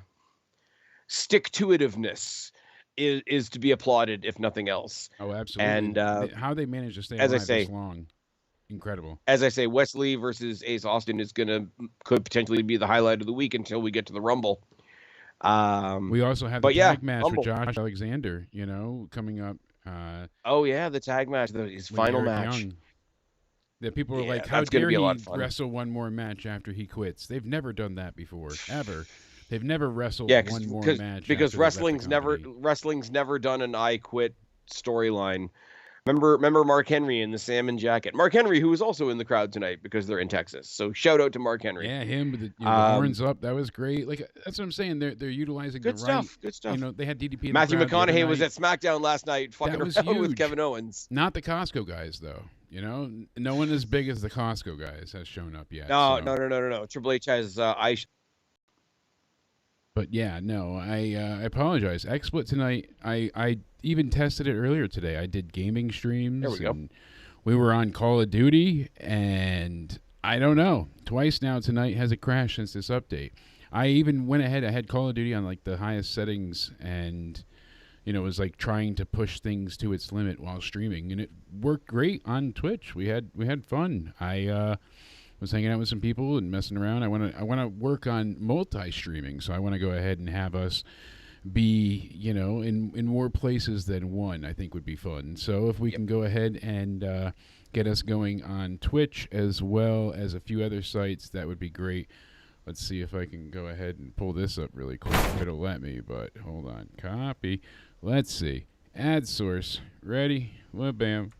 stick-to-itiveness is to be applauded, if nothing else. Oh, absolutely. And how they managed to stay alive this long, incredible. As I say, Wesley versus Ace Austin could potentially be the highlight of the week until we get to the Rumble. We also have the tag match for Josh Alexander, coming up. The tag match, his final match. Young. That people were like, how dare he wrestle one more match after he quits? They've never done that before, ever. They've never wrestled one more match. Because wrestling's never done an I quit storyline. Remember Mark Henry in the salmon jacket. Mark Henry, who was also in the crowd tonight because they're in Texas. So shout out to Mark Henry. Yeah, him with the horns up. That was great. Like, that's what I'm saying. They're utilizing good stuff. Good stuff. They had DDP. Matthew McConaughey was at SmackDown last night, fucking around with Kevin Owens. Not the Costco guys, though. No one as big as the Costco guys has shown up yet. No. Triple H has But yeah, no, I apologize. XSplit tonight, I even tested it earlier today. I did gaming streams. There we go. And we were on Call of Duty, and I don't know. Twice now tonight has it crashed since this update. I even went ahead. I had Call of Duty on like the highest settings, and it was like trying to push things to its limit while streaming, and it worked great on Twitch. We had fun. I was hanging out with some people and messing around. I want to work on multi-streaming, so I want to go ahead and have us be in more places than one. I think would be fun. So if we can go ahead and get us going on Twitch as well as a few other sites, that would be great. Let's see if I can go ahead and pull this up really quick. It'll let me, but hold on. Copy. Let's see. Ad source. Ready? Well, bam.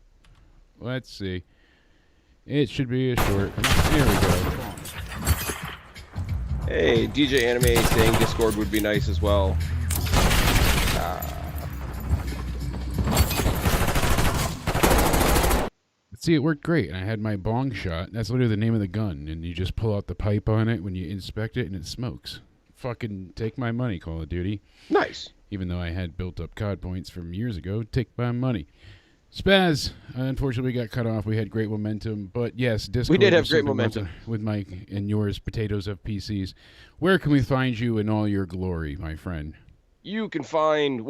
Let's see. It should be a short. Here we go. Hey, DJ Anime saying Discord would be nice as well. See, it worked great. I had my bong shot. That's literally the name of the gun. And you just pull out the pipe on it when you inspect it, and it smokes. Fucking take my money, Call of Duty. Nice. Even though I had built up COD points from years ago, take my money. Spaz, unfortunately, we got cut off. We had great momentum. But yes, Discord. We did have great momentum. With Mike and yours, Potatoes of PCs. Where can we find you in all your glory, my friend? You can find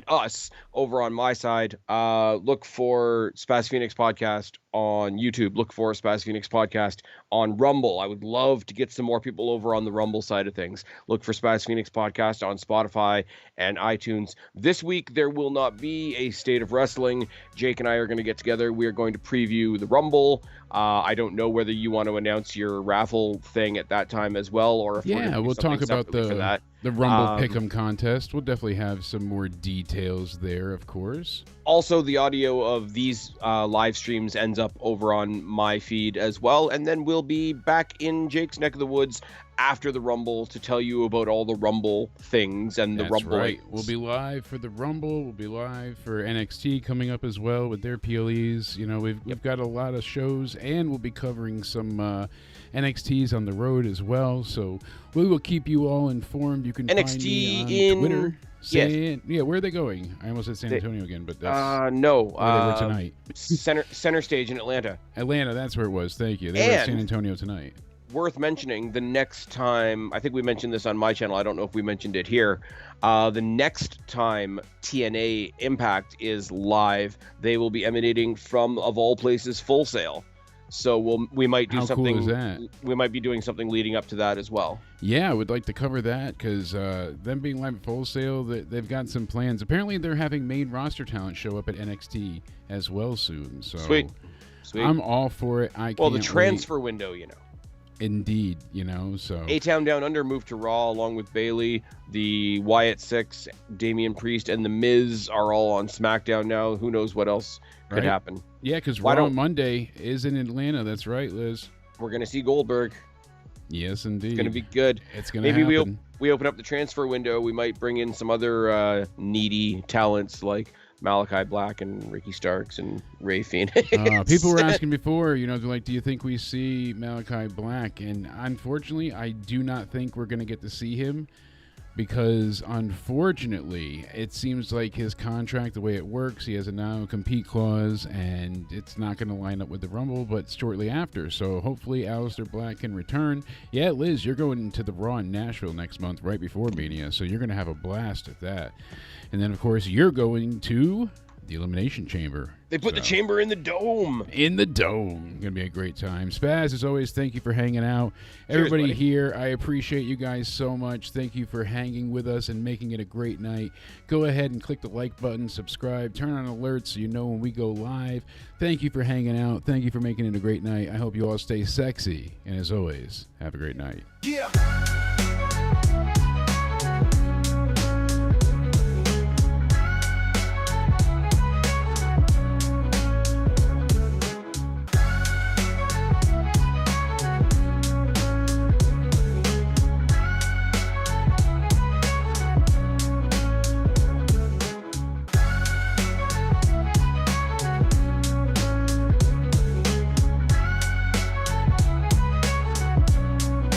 us over on my side. Look for Spaz Phoenix Podcast on YouTube. Look for Spaz Phoenix Podcast on Rumble. I would love to get some more people over on the Rumble side of things. Look for Spaz Phoenix Podcast on Spotify and iTunes. This week, there will not be a State of Wrestling. Jake and I are going to get together. We are going to preview the Rumble. I don't know whether you want to announce your raffle thing at that time as well, or if we'll talk about the Rumble Pick'em contest. We'll definitely have some more details there, of course. Also, the audio of these live streams ends up over on my feed as well, and then we'll be back in Jake's neck of the woods after the Rumble to tell you about all the Rumble things and the Rumble. Right. We'll be live for the Rumble. We'll be live for NXT coming up as well with their PLEs. We've got a lot of shows, and we'll be covering some NXTs on the road as well. So we will keep you all informed. You can NXT find me on in Twitter. Yes. Where are they going? I almost said San Antonio again, but that's no. where they were tonight. Center stage in Atlanta. Atlanta, that's where it was. Thank you. They were at San Antonio tonight. Worth mentioning, the next time, I think we mentioned this on my channel, I don't know if we mentioned it here, the next time TNA Impact is live, they will be emanating from, of all places, Full Sail. So we might do something. How cool is that? We might be doing something leading up to that as well. Yeah, I would like to cover that because them being live at Full Sail, they've got some plans. Apparently, they're having main roster talent show up at NXT as well soon. So Sweet. I'm all for it. Well, the transfer window, Indeed, so A-Town Down Under moved to Raw along with Bayley. The Wyatt Six, Damian Priest, and The Miz are all on SmackDown now. Who knows what else could happen? Yeah, because Raw Monday is in Atlanta. That's right, Liz. We're going to see Goldberg. Yes, indeed. It's going to be good. It's going to happen. Maybe we open up the transfer window. We might bring in some other needy talents like Malachi Black and Ricky Starks and Ray Phoenix. People were asking before, they're like, do you think we see Malachi Black? And unfortunately, I do not think we're going to get to see him because, unfortunately, it seems like his contract, the way it works, he has a non-compete clause, and it's not going to line up with the Rumble, but shortly after. So hopefully Aleister Black can return. Yeah, Liz, you're going to the Raw in Nashville next month, right before Mania, so you're going to have a blast at that. And then, of course, you're going to the Elimination Chamber. They put the chamber in the dome. In the dome. Going to be a great time. Spaz, as always, thank you for hanging out. Cheers, Everybody buddy. here, I appreciate you guys so much. Thank you for hanging with us and making it a great night. Go ahead and click the like button, subscribe, turn on alerts so you know when we go live. Thank you for hanging out. Thank you for making it a great night. I hope you all stay sexy. And as always, have a great night. Yeah.